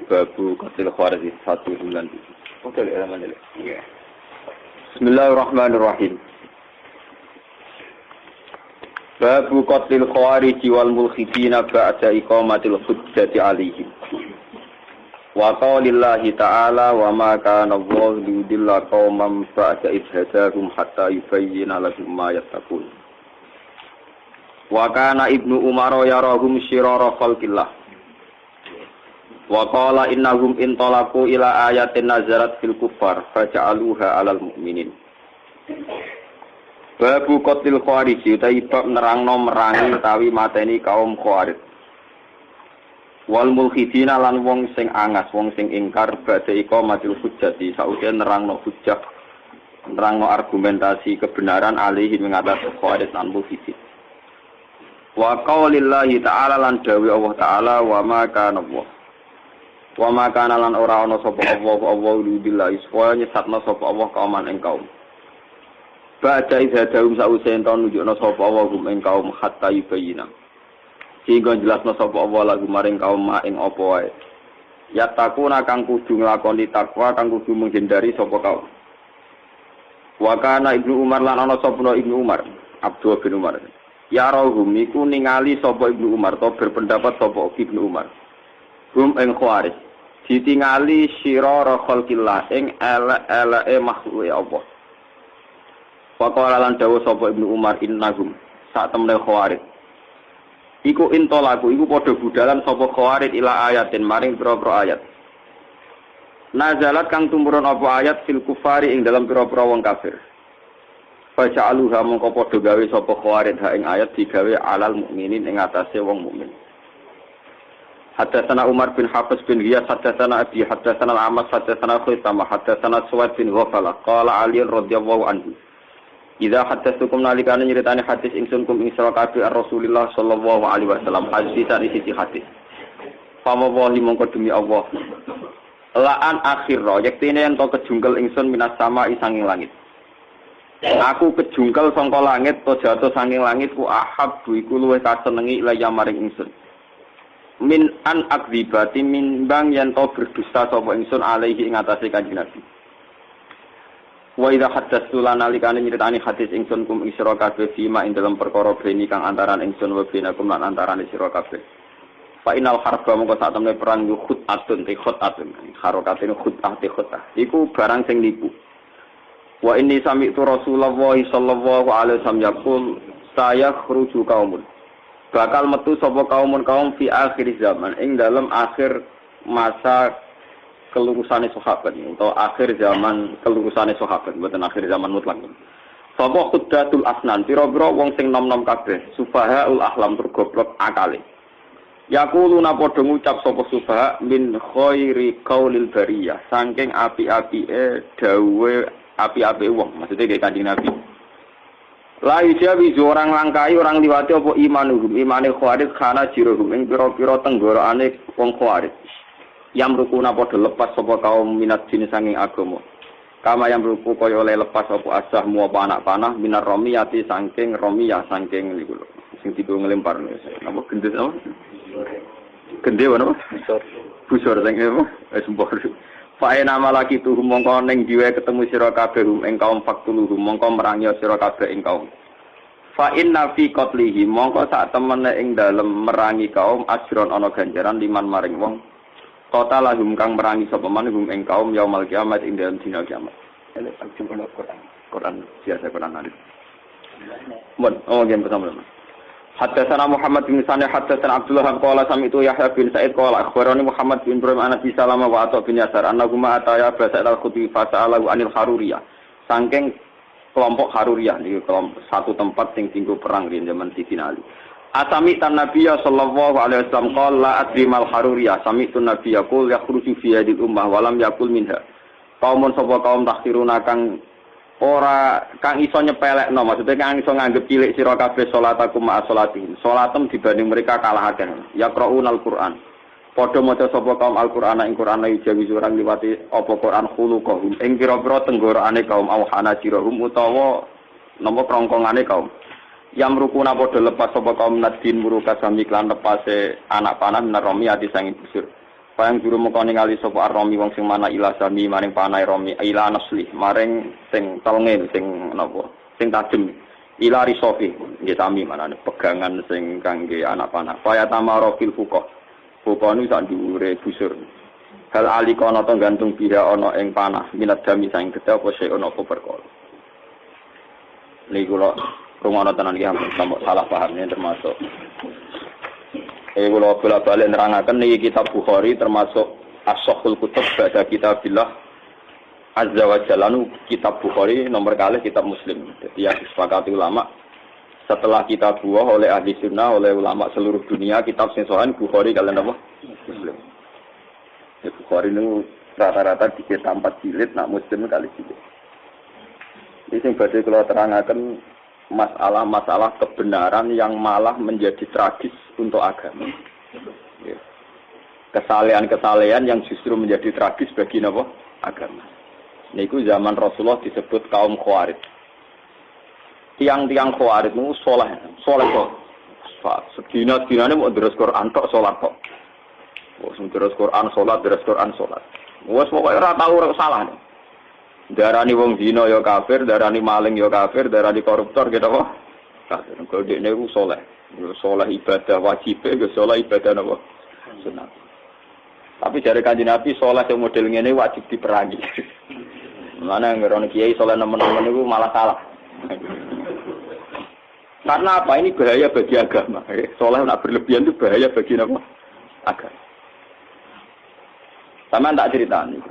babu qatil khawarij 197. Oke, halaman ini. Iya. Bismillahirrahmanirrahim. Babu qatil khawarij wal mulhidina ba'da iqamatil hujjati 'alaihim. Wa qaulillahi ta'ala wa ma kana Allahu liyudilla qauman ba'da idh hadahum hatta yubayyana lahum ma yattaqun. Wa kana Ibnu Umar yarahum syirara khalqillah. Wa qala innahum intalaqu ila ayatin nazarat fil kuffar faja'aluha 'alal mu'minin. Babu qatil khawarij utawi bab nerangno merangi utawi mateni kaum khawarij. Wal mulhidina lan wong sing angas, wong sing ingkar badhe iqamatil hujjati sauke nerangno hujjah, nerangno argumentasi kebenaran alihi mengatasi khawarij lan mulhidin. Wa qaulillahi ta'ala lan dawi Allah ta'ala wa ma kana Allah. Wa ma kana lan ora ana sapa Allah billahi supaya nyesatna sapa Allah kauman ing kaum. Ba'da idhadahum sa'use ento nunjukna sapa Allah gum ing kaum hatta yubayina. Sehingga jelasna sapa Allah lagu maring kaum ing apa wae. Ya takuna kang kudu nglakoni takwa kang kudu menghindari sapa kaum. Wa kana Ibnu Umar lan ana sapa Ibnu Umar, Abdullah bin Umar. Ya rahum iku ningali sapa Ibnu Umar to berpendapat sapa Ibnu Umar. Hum ing khawarij ditingali syirara khalqillah ing eleke makhluke Allah. Faqala lan dawuh sapa Ibnu Umar innahum sak temne khawarij. Iku intolaku iku padha budalan sapa khawarij ila ayatin maring pira-pira ayat. Nazalat kang tumurun apa ayat fil kufari ing dalam pira-pira wong kafir. Faja'aluha mongko padha gawe sapa khawarij ha ing ayat digawe alal mukminin ing atase wong mukmin. Haddatsana Umar bin Hafiz bin Ghiyas haddatsana Abi haddatsana Al-Amas haddatsana Khuzaimah haddatsana Suwaid bin Ghafala qala Ali radhiyallahu anhu. Idza haddatsukum nalikane nyeritani hadis ingsun kum ing sira kabeh Rasulullah sallallahu alaihi wasallam hadis dari sisi hadis. Fama wahi mongko demi Allah. La'an akhirra yektene ento kejungkel ingsun minas sama sanging langit. Aku kejungkel sangka langit to jatuh sanging langit ku ahab iku luwih kasenengi ilaya maring ingsun. Min an akdzibati min bang yen to berdusta sapa ingsun alaihi ing atase Kanjeng Nabi. Wa idza haddatsu lana likane nyritani hadis ingsun kum ing sira kabeh fima ing dalam perkara beni kang antaran ingsun wa benakum lan antarane sira kabeh. Fa inal harba mongko sak temne perang yu khut'atun ti khut'atun. Harokatene khut'ah ti khut'ah. Iku barang sing nipu. Wa inni sami'tu Rasulullah sallallahu alaihi wasallam yaqul saya khruju kaumun. Bakal metu sapa kaum fi akhir zaman ing dalam akhir masa kelurusane sahabat atau akhir zaman kelurusane sahabat mboten akhir zaman mutlak. Sapa khuddatul asnan pira-pira wong sing nom-nom kabeh sufahaul ahlam tur goblok akale. Yaquluna padha ngucap sapa sufaha min khairi qaulil bariyah saking api-apike dawuhe api-apike wong maksudnya kayak Kanjeng Nabi. La yujawi orang langkai orang liwati apa imanuhum imane khawarij kana jiruhum ing pira-pira tenggorokane wong khawarij. Yang rukuna padha lepas sapa kaum minat jin sanging agama. Kama yang ruku kaya oleh lepas apa asah mu apa anak panah minar romiyati saking romiyah saking niku lho. Sing tiba nglempar apa gendhes apa? Gende apa? Busur sing apa? Wis mbok. Fa ena malaki tu mongko ning diwe ketemu sira kabeh ing kaum faktulu mongko merangi sira kabeh ing kaum. Fa inna fi qatlihi mongko sak temene ing dalem merangi kaum ajron ana ganjaran liman maring wong. Kota lahum kang merangi sapa manhum ing kaum yaumul kiamat ing dalem dina kiamat. Ele jumlah Quran biasa Quran hadis. Mun nggih betul. Haddatsana Muhammad bin Sani haddatsana Abdullah qala sami'tu Yahya bin Sa'id qala akhbarani Muhammad bin Ibrahim an Abi Salamah wa Atha bin Yasar annahuma ataya Sa'id al-Khudri fa sa'alahu anil Haruriyah. Saking kelompok Haruriyah niku kelompok satu tempat sing tinggu perang di zaman Sidina Ali. Asami tan Nabiya sallallahu alaihi wasallam qala la adrimal Haruriyah sami'tu Nabiya qul yakhruju fi hadil ummah wa lam yakul minha. Kaumun sapa kaum takhiruna kang ora kang iso nyepelekno maksudnya kang iso nganggep cilik sira kabeh salatakum ma salatin salatem dibanding mereka kalahaken yaqraunal Quran padha maca sapa kaum Al-Qur'an ing Qur'an jawi surang liwati apa Qur'an khuluqahum ing pira-pira tenggorokane kaum auhana jirahum utawa napa prongkongane kaum yang rukuna padha lepas sapa kaum nadin muruka sami lan lepase anak panah naromi ati sanging busur Payang juru mengko ningali sapa Ar-Rami wong sing mana ila sami maring panai Rami ila nasli maring sing telenge sing napa sing tajem ila risofi nggih sami manane pegangan sing kangge anak panah kaya tamarofil fuqah fuqah niku sak dhuwure busur hal alikana to gantung pira ana ing panah minat dami saing gedhe apa sik ana apa perkara niku lho rumono tenan iki sampe salah pahamnya termasuk kula bolak-balik nerangaken niki kitab Bukhari termasuk as-sahhul kutub ba'da kitabillah azza wa jalla kitab Bukhari nomor kalih kitab Muslim. Jadi yang disepakati ulama setelah kitab buah oleh ahli sunnah oleh ulama seluruh dunia kitab sing sahih Bukhari kalian apa? Muslim. Ya, Bukhari niku rata-rata dikira 4 jilid, nak Muslim kali jilid. Iki sing badhe kula terangaken masalah-masalah kebenaran yang malah menjadi tragis untuk agama. Kesalehan-kesalehan yang justru menjadi tragis bagi agama. Niku zaman Rasulullah disebut kaum Khawarij. Tiang-tiang Khawarij itu soleh kok. Sedina-dinane mau deres Quran tok salat tok. Wes deres Quran salat, deres Quran salat. Wes pokoke ora tau ora salah. Darani wong zina ya kafir, darani maling ya kafir, darani koruptor gitu kok. Kafir. Kalau dia niku soleh, soleh ibadah wajib, soleh ibadah napa? Sunat. Tapi dari Kanjeng Nabi soleh yang model ngene wajib diperangi. Mana ngerono kiai soleh nemen-nemen niku malah salah. Karena apa? Ini bahaya bagi agama. Soleh nak berlebihan itu bahaya bagi apa? Agama. Sama tak ceritani.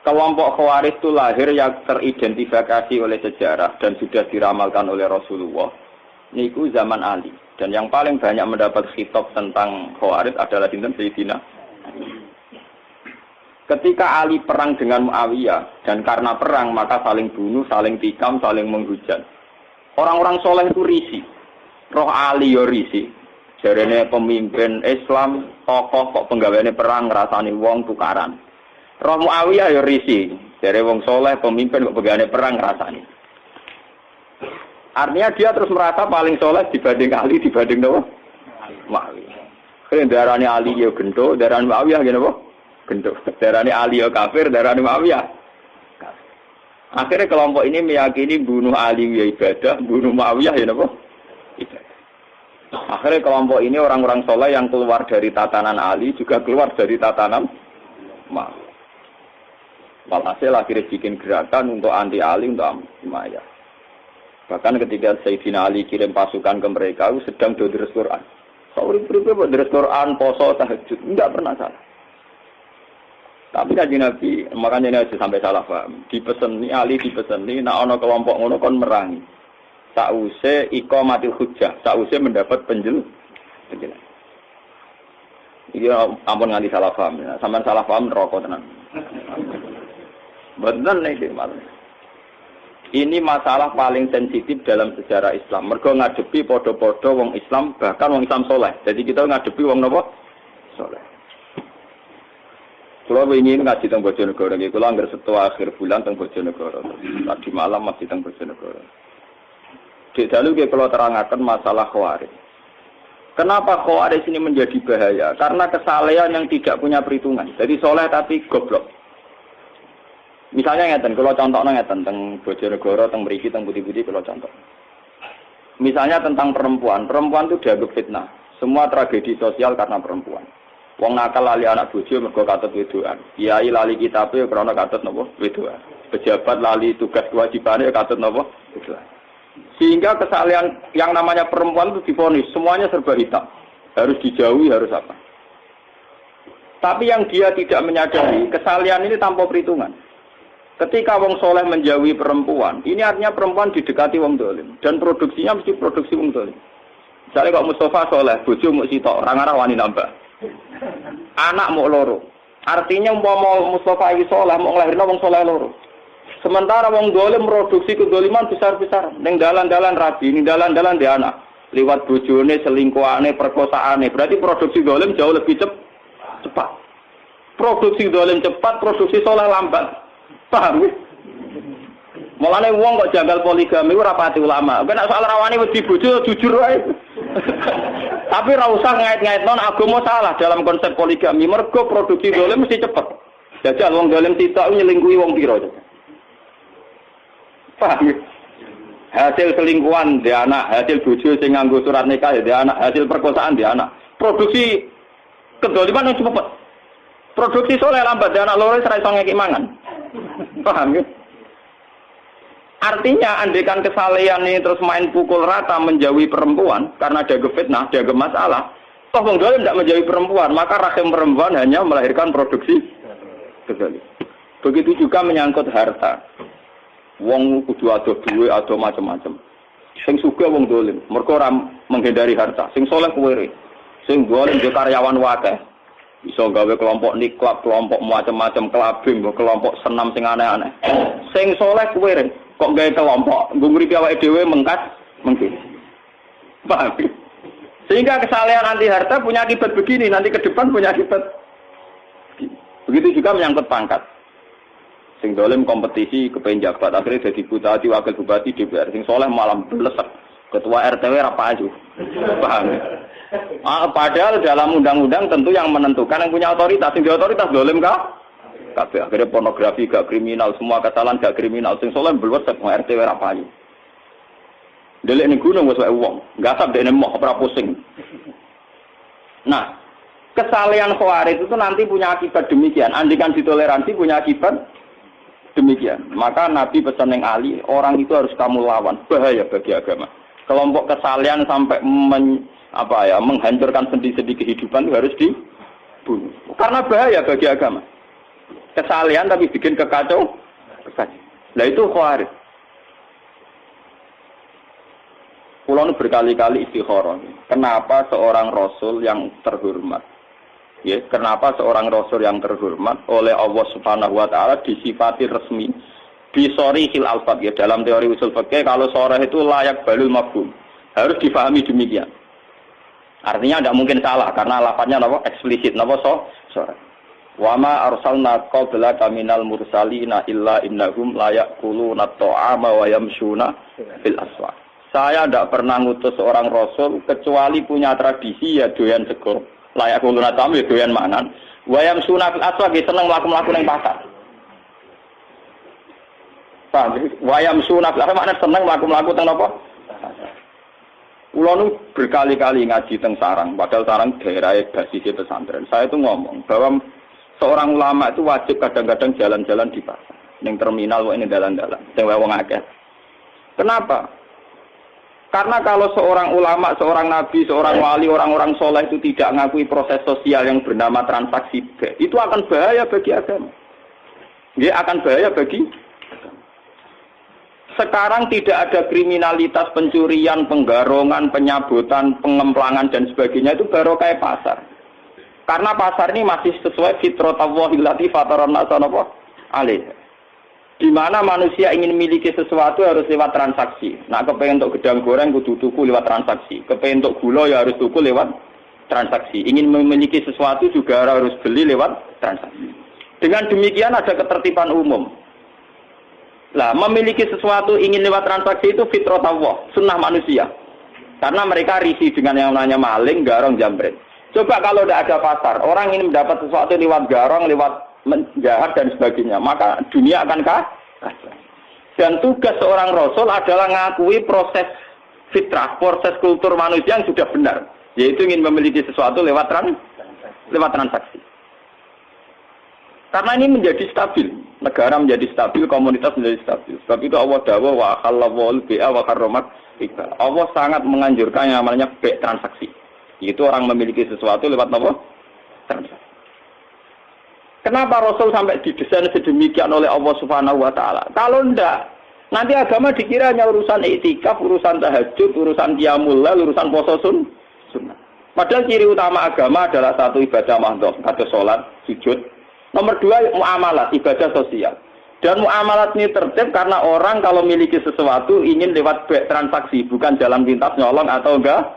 Kelompok Khawarij itu lahir yang teridentifikasi oleh sejarah dan sudah diramalkan oleh Rasulullah. Niku zaman Ali. Dan yang paling banyak mendapat khitab tentang Khawarij adalah Sayyidina. Ketika Ali perang dengan Muawiyah dan karena perang maka saling bunuh, saling tikam, saling menghujat. Orang-orang soleh itu risih. Roh Ali yo risih. Jarene pemimpin Islam, tokoh kok penggaweane perang ngrasani wong tukaran. Roh Muawiyah ya risi, dari wong soleh pemimpin kok pegane perang rasani. Artinya dia terus merasa paling soleh dibanding Ali, dibanding Nabi Muawiyah. Kalau darahnya Ali ya gento, darahnya Muawiyah gini apa? Gento. Darahnya Ali ya kafir, darahnya Muawiyah. Akhirnya kelompok ini meyakini bunuh Ali ya ibadah, bunuh Muawiyah ya apa? Ibadah. Akhirnya kelompok ini orang-orang soleh yang keluar dari tatanan Ali juga keluar dari tatanan Muawiyah. Walhasil akhirnya bikin gerakan untuk anti Ali, untuk Umayyah. Bahkan ketika Sayyidina Ali kirim pasukan ke mereka, sedang deres Quran. Sauri-sauri deres Quran, poso, tahajud, enggak pernah salah. Tapi Kanjeng Nabi, makanya Nabi sampai salah paham. Dipeseni Ali, dipeseni, nak ono kelompok ngono kon merangi. Sause iqamatil hujjah, sause mendapat penjelasan. Iki ampun nganti salah paham. Sampeyan salah paham neraka tenan. Benar nih malah. Ini masalah paling sensitif dalam sejarah Islam. Mergo ngadepi podo-podo wong Islam, bahkan wong Islam soleh. Jadi kita ngadepi wong napa? Soleh. Kalau ingin ngaji teng Bojonegoro, kalau anggar setua akhir bulan teng Bojonegoro. Tadi malam masih teng Bojonegoro. Di dalu kalau terangkan masalah Khawarij. Kenapa Khawarij ini menjadi bahaya? Karena kesalehan yang tidak punya perhitungan. Jadi soleh tapi goblok. Misalnya ngeten, kalau contohnya ngeten tentang Bojonegoro, tentang mriki, tentang putih-putih, kalau contoh. Misalnya tentang perempuan itu dianggap fitnah. Semua tragedi sosial karena perempuan. Wong nakal lali anak bojo mergo katut wedoan. Kiai lali kitabe krana katut napa? Wedoan. Pejabat lali tugas kewajibane katut napa? Wedoan. Sehingga kesalahan yang namanya perempuan itu divonis semuanya serba hitam. Harus dijauhi, harus apa? Tapi yang dia tidak menyadari, kesalahan ini tanpa perhitungan. Ketika wong soleh menjauhi perempuan, ini artinya perempuan didekati wong dolim dan produksinya mesti produksi wong dolim. Misalnya kok Mustafa soleh, bojo mau sitok, orang arah wani nambah, anak mau loro. Artinya mau Mustafa ini soleh, mau ngelahirno wong soleh loro. Sementara wong dolim produksi kedoliman besar-besar. Neng dalan-dalan rabi, neng dalan-dalan dia anak. Lewat bojone, selingkuhane, perkosaane. Berarti produksi dolim jauh lebih cepat. Produksi dolim cepat, produksi soleh lambat. Paham? Mulane wong kok janggal poligami ora pati ulama. Nek soal rawani wedi bojo jujur wae. Tapi ra usah ngait-ngait non agama salah dalam konsep poligami. Mergo produksi dolim mesti cepet. Jajal wong dolim sitok nyelingkuhi wong pira. Paham ya? Hasil selingkuhan dia anak, hasil bojo sing nganggo surat nikah dia anak, hasil perkosaan dia anak. Produksi kedoliman yang cepet. Produksi soleh lambat dia anak loro ora iso ngeki mangan. Paham ya? Artinya andekan kesalehan ini terus main pukul rata menjauhi perempuan karena ada fitnah, ada masalah. Toh wong dolim tidak menjauhi perempuan, maka rahim perempuan hanya melahirkan produksi kedolim. Begitu juga menyangkut harta. Wong kudu ado duwe, ado macam-macam. Sing sugih wong dolim, mergo ora menghindari harta. Sing saleh kuwi sing dolim yo karyawan wakeh. Bisa gawe kelompok niklab, kelompok macam-macam kelabing, kelompok senam sing aneh-aneh. Sing saleh kuwi kok gawe kelompok, nggo nguripi awake dhewe mengkas mungkin. Paham? Sehingga kesalehan anti harta punya akibat begini, nanti ke depan punya akibat. Begitu juga menyangkut pangkat. Sing dolim kompetisi kepengen jabat, akhirnya jadi bupati, wakil bupati, DPR. Sing soleh malam belesek. Ketua RTW apa aja. Paham? Padahal dalam undang-undang tentu yang menentukan yang punya otoritas. Sing di otoritas dolim kah? Kabeh akhirnya pornografi gak kriminal, semua kesalahan gak kriminal. Sing soleh belum semua RTW apa aja. Delik ning gunung wis wae wong, gasap dekne moh ora pusing. Nah, kesalehan khawarij itu nanti punya akibat demikian. Andikan ditoleransi punya akibat demikian. Maka Nabi pesan yang Ali, orang itu harus kamu lawan. Bahaya bagi agama. Kelompok kesalehan sampai menghancurkan sendi-sendi kehidupan itu harus dibunuh. Karena bahaya bagi agama. Kesalehan tapi bikin kekacau. Nah itu khawarij. Pulau ini berkali-kali istikharah. Kenapa seorang Rasul yang terhormat? Ya, kenapa seorang Rasul yang terhormat oleh Allah Subhanahu Wa Taala disifati resmi bisori hil alfab ya dalam teori usul fikih kalau soreh itu layak balul mafhum harus difahami demikian. Artinya tidak mungkin salah karena lafadznya apa eksplisit apa soreh. Wa ma arsalna qablaka minal mursalina illa innahum la yaquluna at-ta'ama wa yamshuna fil aswaq. Saya tidak pernah ngutus seorang rasul kecuali punya tradisi ya doyan sego. Layak kuluna tamu ya doyan mangan. Wa yamshuna fil aswaq seneng mlaku-mlaku ning pasar. Paham? Wa yamshuna fil aswaq maknane seneng mlaku-mlaku teng napa? Kula nu berkali-kali ngaji teng Sarang, padahal Sarang daerah basis pesantren. Saya itu ngomong bahwa seorang ulama itu wajib kadang-kadang jalan-jalan di pasar, ning terminal ini dalan-dalan, sing wong akeh. Kenapa? Karena kalau seorang ulama, seorang nabi, seorang wali, orang-orang soleh itu tidak mengakui proses sosial yang bernama transaksi, itu akan bahaya bagi agama. Dia akan bahaya bagi agama. Sekarang tidak ada kriminalitas pencurian, penggarongan, penyabutan, pengemplangan dan sebagainya itu baru kayak pasar. Karena pasar ini masih sesuai fitratallahi allati fataran nasa alaih. Di mana manusia ingin memiliki sesuatu harus lewat transaksi. Nah, kepengen untuk gedang goreng kudu tuku lewat transaksi. Kepengen untuk gula ya harus tuku lewat transaksi. Ingin memiliki sesuatu juga harus beli lewat transaksi. Dengan demikian ada ketertiban umum. Lah, memiliki sesuatu ingin lewat transaksi itu fitrah Allah, sunnah manusia. Karena mereka risih dengan yang namanya maling, garong, jambret. Coba kalau tidak ada pasar, orang ingin mendapat sesuatu lewat garong, lewat menjahat dan sebagainya, maka dunia akan kacau. Dan tugas seorang rasul adalah mengakui proses fitrah, proses kultur manusia yang sudah benar, yaitu ingin memiliki sesuatu lewat transaksi. Karena ini menjadi stabil, negara menjadi stabil, komunitas menjadi stabil. Sebab itu Allah dawuh wa halawul bi'a wa harramat riba. Allah sangat menganjurkan yang namanya bi' transaksi. Itu orang memiliki sesuatu lewat apa? Transaksi. Kenapa Rasul sampai didesain sedemikian oleh Allah Subhanahu wa taala? Kalau enggak, nanti agama dikira hanya urusan iktikaf, urusan tahajud, urusan qiyamul lail, urusan puasa sunnah. Padahal ciri utama agama adalah satu ibadah mahdhah, atau salat, sujud. Nomor dua, muamalat, ibadah sosial. Dan muamalat ini tertib karena orang kalau memiliki sesuatu ingin lewat transaksi, bukan jalan pintas nyolong atau enggak.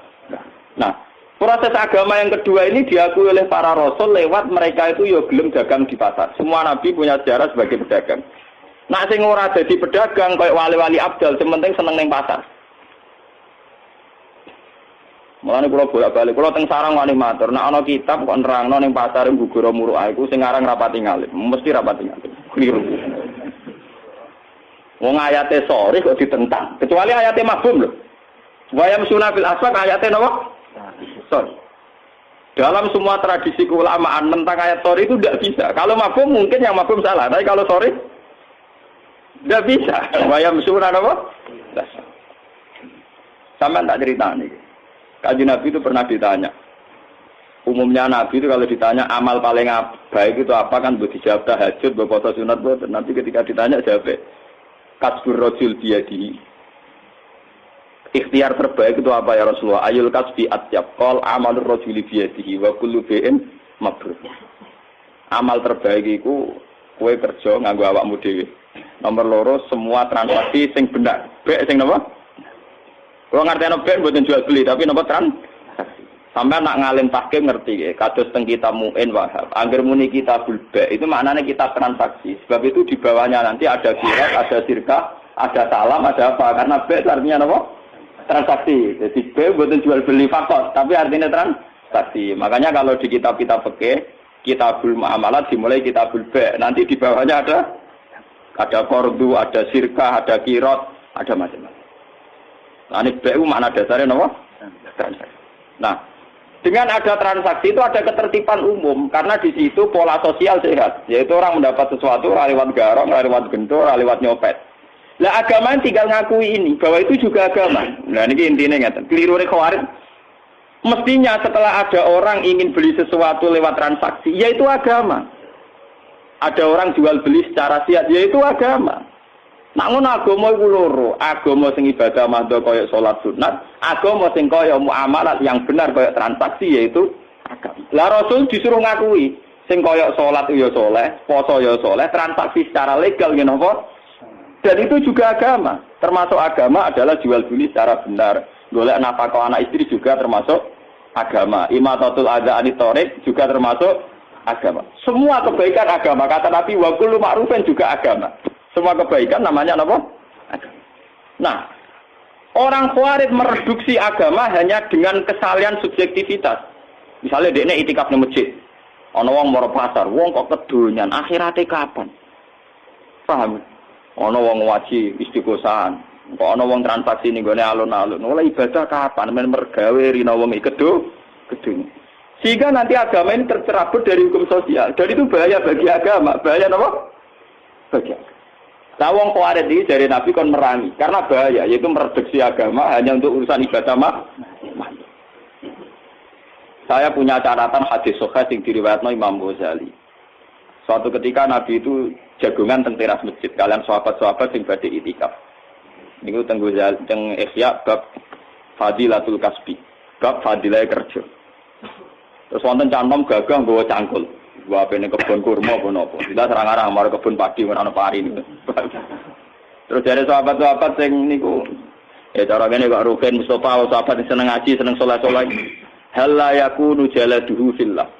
Nah, proses agama yang kedua ini diakui oleh para rasul lewat mereka itu ya gelem dagang di pasar. Semua nabi punya sejarah sebagai pedagang. Nah, sing ora dadi pedagang kayak wali-wali abdal, sementing seneng ning pasar. Mulane kula bolak-balik, kula teng sarang wani matur, nek ana kitab kok nerangno ning pasare Bugoro Muruk iku sing aran rapati ngalim, mesti rapati ngalim. Kliru. Wong ayate sore kok ditentang, kecuali ayate mafhum lho. Wa yamsuna fil aswaq ayate napa? Sorry. Dalam semua tradisi keulamaan tentang ayat sorry itu tidak bisa. Kalau mafhum mungkin yang mafhum salah, tapi kalau sorry tidak bisa. Bayam surah apa? Sama tak cerita nih. Kanjeng Nabi itu pernah ditanya. Umumnya Nabi itu kalau ditanya amal paling baik itu apa kan buat dijawab tahajud, buat puasa sunat, buat nanti ketika ditanya jawab kasbur rojul biyadihi. Ikhtiar terbaik itu apa ya Rasulullah? Ayul kasbi atyab qol amalur rajuli biyadihi wa kullu bi'in mabrur. Amal terbaik iku kowe kerja nganggo awakmu dhewe. Nomor loro semua transaksi sing benar. Bek sing napa? Kalau ngerti bek mboten jual beli tapi napa transaksi. Sampai nak ngalim tahkim ngerti kados teng kitab Mu'in Wahab. Angger muni kitabul bek itu maknanya kitab transaksi. Sebab itu di bawahnya nanti ada kirat, ada sirkah, ada salam, ada apa? Karena bek itu artinya napa? Transaksi. Jadi B bukan jual beli faktor, tapi artinya transaksi. Makanya kalau di kitab-kitab fikih, kitabul muamalat dimulai kitabul B. Nanti di bawahnya ada kordu, ada sirkah, ada kirot, ada macam-macam. Nah, ini B itu makna dasarnya apa? Transaksi. Nah, dengan ada transaksi itu ada ketertiban umum karena di situ pola sosial sehat, yaitu orang mendapat sesuatu lewat garong, lewat gendor, lewat nyopet. Lah agama tinggal ngakui ini bahwa itu juga agama. Nah ini intinya ngeten. Keliru Khawarij. Mestinya setelah ada orang ingin beli sesuatu lewat transaksi, yaitu agama. Ada orang jual beli secara siat, yaitu agama. Namun agama iku loro, agama sing ibadah madha kaya salat sunat, agama sing kaya muamalat yang benar kaya transaksi yaitu agama. Lah Rasul disuruh ngakui sing kaya salat ya saleh, poso ya saleh, transaksi secara legal ngene apa? Dan itu juga agama. Termasuk agama adalah jual beli secara benar. Golek nafkah anak istri juga termasuk agama. Imatatul adza anitorik juga termasuk agama. Semua kebaikan agama. Kata Nabi wa kullu ma'rufin juga agama. Semua kebaikan namanya apa? Agama. Nah, orang Khawarij mereduksi agama hanya dengan kesalahan subjektivitas. Misalnya dekne itikaf di masjid. Ana wong mara pasar, wong kok kedonyan, akhirate kapan? Paham? Ana wong waji istiqosahan, kok ana wong transaksi ning gone alun-alun. Mulai ibadah kapan men mergawe rina wong iki gedung. Sehingga nanti agama ini tercerabut dari hukum sosial. Dan itu bahaya bagi agama. Bahaya apa? Bagi agama. Nah wong Khawarij iki dari Nabi kon merangi karena bahaya yaitu mereduksi agama hanya untuk urusan ibadah mah. Saya punya catatan hadis sahih sing diriwayatno Imam Ghazali. Suatu ketika Nabi itu jagungan teng teras masjid kalian sahabat-sahabat sing badhe itikaf. Niku teng Ihya bab Fadilatul Kasbi, bab fadilah kerja. Terus wonten cantom gagah nggawa cangkul. Gua apene kebon kurma apa napa. Kita serang-arang marang kebon padi ora ana pari niku. Terus dari sahabat-sahabat sing niku cara ngene kok Rukin Mustofa sahabat sing seneng ngaji, seneng saleh-saleh. Hal la yakunu jaladuhu fillah.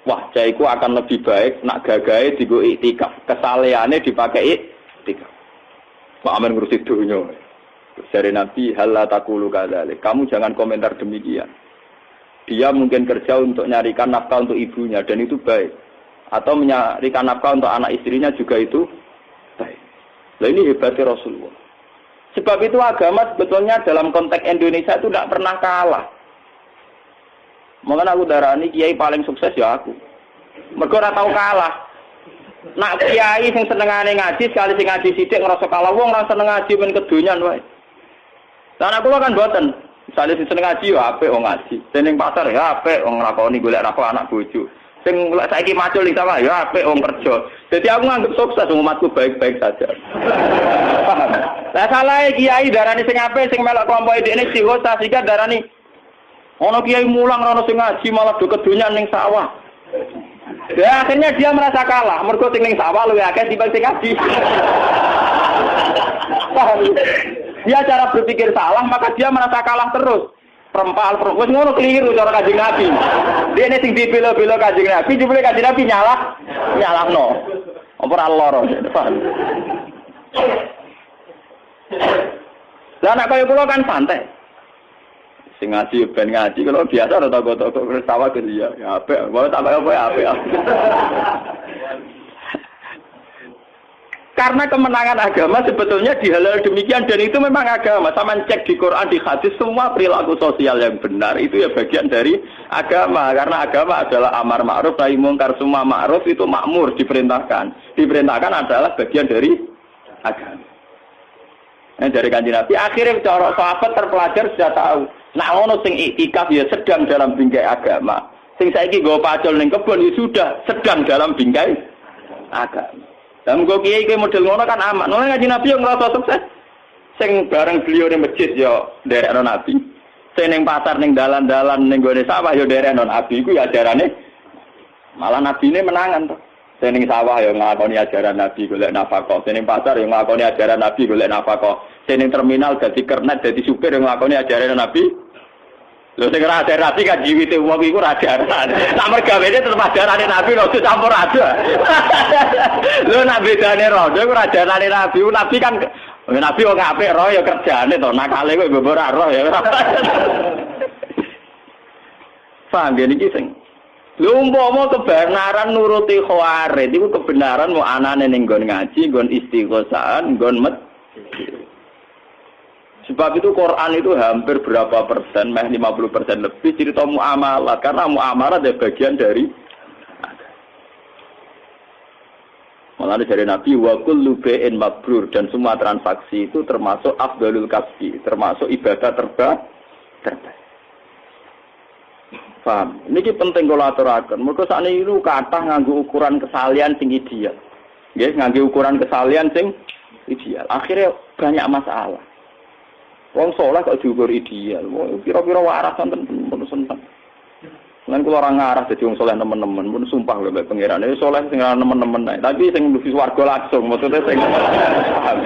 Wah, jaiku akan lebih baik nak gagahe digo iktikaf. Kesaleane dipakai iktikaf. Pak Amin ngurusi dunya. Dari Nabi halla taqulu kadzalik. Kamu jangan komentar demikian. Dia mungkin kerja untuk nyarikan nafkah untuk ibunya dan itu baik. Atau menyarikan nafkah untuk anak istrinya juga itu baik. Nah ini hebatnya Rasulullah. Sebab itu agama sebetulnya dalam konteks Indonesia itu tidak pernah kalah. Makanya aku darani kiai paling sukses ya aku. Mergo ora tau kalah. Nak kiai sing senengane ngaji sekali sing ngaji sithik ngrasa kalah wong ora seneng ngaji men kedonyan wae. Lah aku kan mboten. Misale sing seneng ngaji ya apik wong ngaji. Sing ning pasar ya apik wong nglakoni golek nafkah anak bojo. Sing saiki macul iki sama ya apik wong kerja. Jadi aku nganggep sukses umatku baik-baik saja. Paham? Lah salah kiai darani sing apik sing melok kelompok dekne dihosa sehingga darani ono kiai mulang ono sing ngaji malah do kedonyan ning sawah. Ya akhirnya dia merasa kalah, mergo sing ning sawah luwih akeh dibanding sing ngaji. Paham? Dia cara berpikir salah, maka dia merasa kalah terus. Perempal wis ngono keliru cara Kanjeng Nabi. Dene sing dibela-bela Kanjeng Nabi, jebule Kanjeng Nabi nyalahno. Ora lara, paham? Lah nek kaya kula kan santai. Sing ngaji ben ngaji kalau biasa ora toko-toko ketawa ke dia. Ya apik, mau tambah apa ya apik. Karena kemenangan agama sebetulnya dihalal demikian dan itu memang agama. Sama cek di Quran, di hadis, semua perilaku sosial yang benar itu ya bagian dari agama. Karena agama adalah amar ma'ruf nahi mungkar, semua ma'ruf itu makmur diperintahkan. Diperintahkan adalah bagian dari agama. Dari Kanjeng Nabi akhirnya cara sahabat terpelajar sudah tahu. Nak ngono sing iktikaf ya sedang dalam bingkai agama. Sing saiki nggo pacul ning kebon ya sudah sedang dalam bingkai agama. Lah mengko kiai iki model ngono kan aman. Nang Kanjeng Nabi yo ngrasa sukses. Sing bareng beliau ning masjid yo nderekno Nabi. Sing ning pasar ning dalan-dalan ning gone sawah yo nderekno Nabi iku ya ajarane malah nabine menangan to. Sing ning sawah yo nglakoni ajaran Nabi golek nafkah. Sing ning pasar yo nglakoni ajaran Nabi golek nafkah. Sing ning terminal dadi kernet dadi supir yo nglakoni ajaran Nabi. Lho sing ora ajaran Nabi kan jiwite wong iku ora ajaran. Sak mergawene tetep ajarane Nabi lho campur ada. Lho nek bedane rodo iku ora ajarane Nabi. Nabi kan Nabi wong apik roh ya kerjane to. Nakale kowe mbok ora roh ya. Paham ya niki sing lho umpama kebenaran nuruti khawarid iku kebenaran mau anane ning nggon ngaji, nggon istighosah, nggon sebab itu Quran itu hampir berapa persen, 50% lebih cerita muamalah karena muamalah adalah bagian dari malah dari Nabi wa kullu bai'in mabrur dan semua transaksi itu termasuk afdalul kasbi, termasuk ibadah terbaik. Paham? Niki penting kula aturaken. Mergo sakniki niku kathah nganggo ukuran kesalian sing ideal. Nggih, nganggo ukuran kesalian sing ideal. Akhirnya banyak masalah. Wong saleh kok diukur ideal. Wong pira-pira waras wonten pun seneng. Lan kula ora ngarah dadi wong saleh nemen-nemen, mun sumpah lho mek pangeran. Saleh sing ora nemen-nemen ae, tapi sing mlebu swarga langsung, maksudnya sing paham.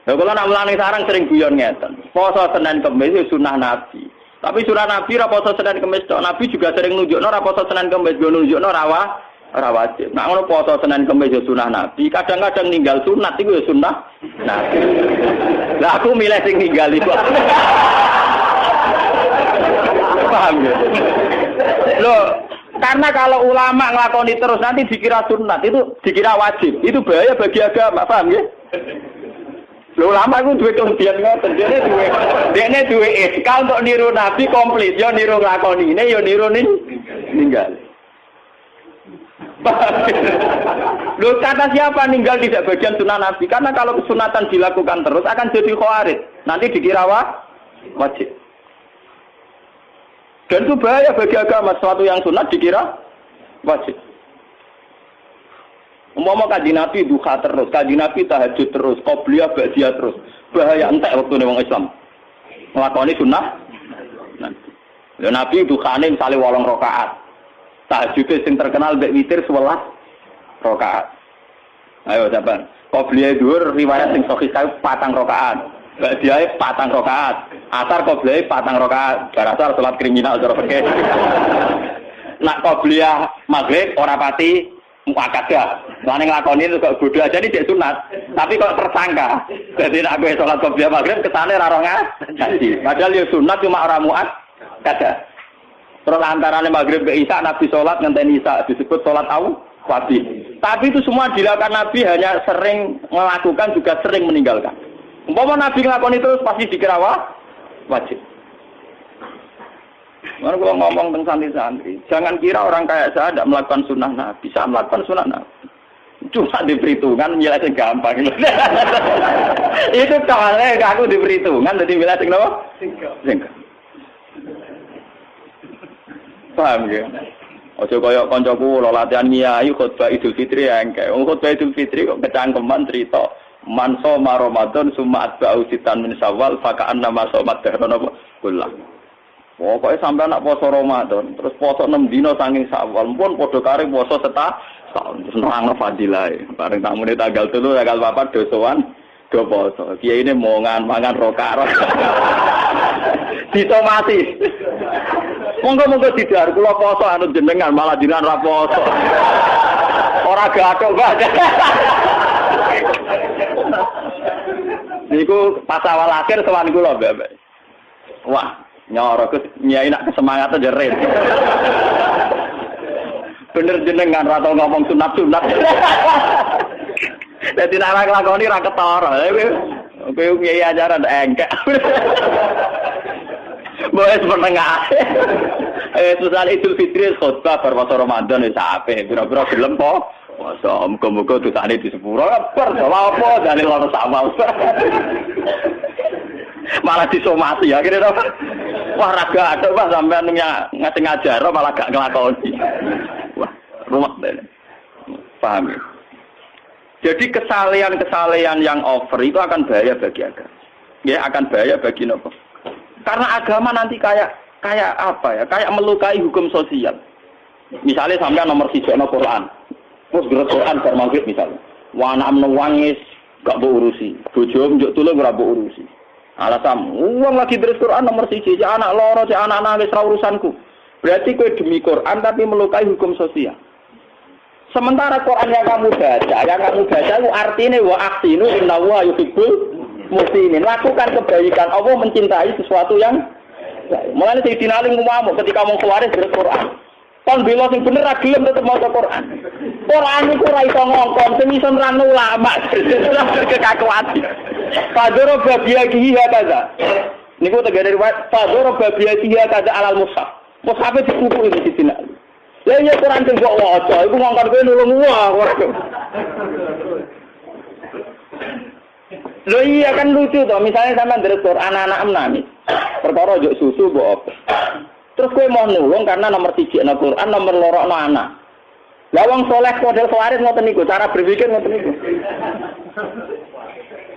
Lha kula nak mulane sareng sering guyon ngeten. Poso Senin Kamis sunah Nabi. Tapi surah Nabi ra poso Senin Kamis tok. Nabi juga sering nunjukno ra poso Senin Kamis, go nunjukno ra wajib. Nek ngono poso Senin Kamis ya sunah Nabi, kadang-kadang ninggal sunat iku ya sunah Nabi. Lah aku milih sing ninggal iku. Paham ya? Loh, karena kalau ulama nglakoni terus nanti dikira sunat, itu dikira wajib. Itu bahaya bagi agama, paham ya? Ulama itu duwe kelebihan ngoten, dene duwe iskal untuk niru Nabi komplit, yo niru nglakonine, yo niru ninggal. Loh kata siapa ninggal tidak bagian sunnah Nabi? Karena kalau kesunatan dilakukan terus akan jadi khawarij. Nanti dikira wajib. Dan itu bahaya bagi agama, sesuatu yang sunat dikira wajib. Umpama kanjeng Nabi duha terus, kanjeng Nabi tahajud terus, qobliyah ba'diyah terus. Bahaya entek wektune wong Islam. Nglakoni sunah. Lha Nabi duhane misale 8 rakaat. Tahajud sing terkenal mbek witir 11 rakaat. Ayo sampean. Qobliyah dhuwur riwayat sing sahih 4 rakaat. Ba'diyah 4 rakaat. Asar qobliyah 4 rakaat. Barasar salat kriminal cara fikih. Nak qobliyah maghrib ora pati muakadah. Lane nglakoni itu kok bodoh aja ini dia sunat. Tapi kok tersangka. Jadi nek kowe salat qobliyah maghrib kesane ra ngaji. Padahal ya sunat cuma ora muakadah. Terus antarane maghrib ke isya Nabi salat ngenteni isya disebut salat wajib. Tapi itu semua dilakukan Nabi hanya sering melakukan juga sering meninggalkan. Umpama Nabi nglakoni terus pasti dikira wajib. Mana kalau ngomong tentang santri-santri, jangan kira orang kayak saya tidak melakukan sunnah Nabi. Saya melakukan sunnah Nabi. Cuma di perhitungan nyelesain gampang. Itu soalnya aku di perhitungan, jadi nyelesain apa? Singkat. Paham ya? Ojo koyok koncoku lo latihan nyai khutbah Idul Fitri yang kayak khutbah Idul Fitri kok kecangkeman cerita man soma Ramadan summa atba'u sitan min Syawal faka'an nama somat dahron apa kullah. Pokoknya sampai anak poso Ramadan, terus poso 6 dino saking Syawal, pun podo kare poso setahun, terus nerangno fadilah. Bareng tamune tanggal 3, tanggal 4 dosoan, do poso. Kiai ini mau mangan roka. Ditomati. Monggo-monggo didar kula poso anu jenengan malah jenengan ra poso. Ora gathok, Mbak. Niku pas awal akhir sowan kula, Mbak. Wah, nyoro nyai nak kesemangat aja ren. Bener jenengan ra tau ngomong sunat-sunat. Dadi nek lakoni ra ketara. Kowe nyai ajaran engkek. Boleh menengah. Susah Idul Fitri khotbah bar puasa Ramadan wis apik. Pira-pira gelem po. Puasa muga-muga dosane di sepuro. Bar apa dalil ora sama. Malah disomasi ya kira apa? Wah raga ada Pak sampean ngasih ngajar malah gak nglakoni. Wah, rumah dene. Paham ya? Jadi kesalehan-kesalehan yang over itu akan bahaya bagi agama. Ya akan bahaya bagi nopo. Karena agama nanti kayak apa ya? Kayak melukai hukum sosial. Misalnya sampean nomor 1 no Quran. Terus gerak Quran bar maghrib misalnya. Wa anak menangis gak mbok urusi. Bojo njuk tulung ora mbok urusi. Alasan uang lagi terus Quran nomor 1, si anak loro, si anak nangis ra urusanku. Berarti kowe demi Quran tapi melukai hukum sosial. Sementara Quran yang kamu baca itu artinya wa ahsinu innallaha yuhibbul muhsinin. Lakukan kebaikan. Allah mencintai sesuatu yang mulane Sayyidina Ali ngomong ketika mau keluar dari Quran. Kon bela sing bener ra gelem tetep maca Quran. Quran iku ora iso ngongkon, sing iso nerangno ulama. Kekakuan. Fadoro babiyakihi hakaza. Niku tegere riwayat Fadoro babiyakihi hakaza alal mushaf. Mushaf dikuku iki Sayyidina Ali. Lah ya Quran sing kok waca iku ngongkon kowe nulung ora. Loh iya kan lucu toh, misalnya sampean deres Quran anak nangis. Perkara njuk susu mbok apa. Terus kowe mau nulung karena nomor 1 ana Quran, nomor 2 ana anak. Lah wong saleh model khawarij ngoten niku, cara berpikir ngoten niku.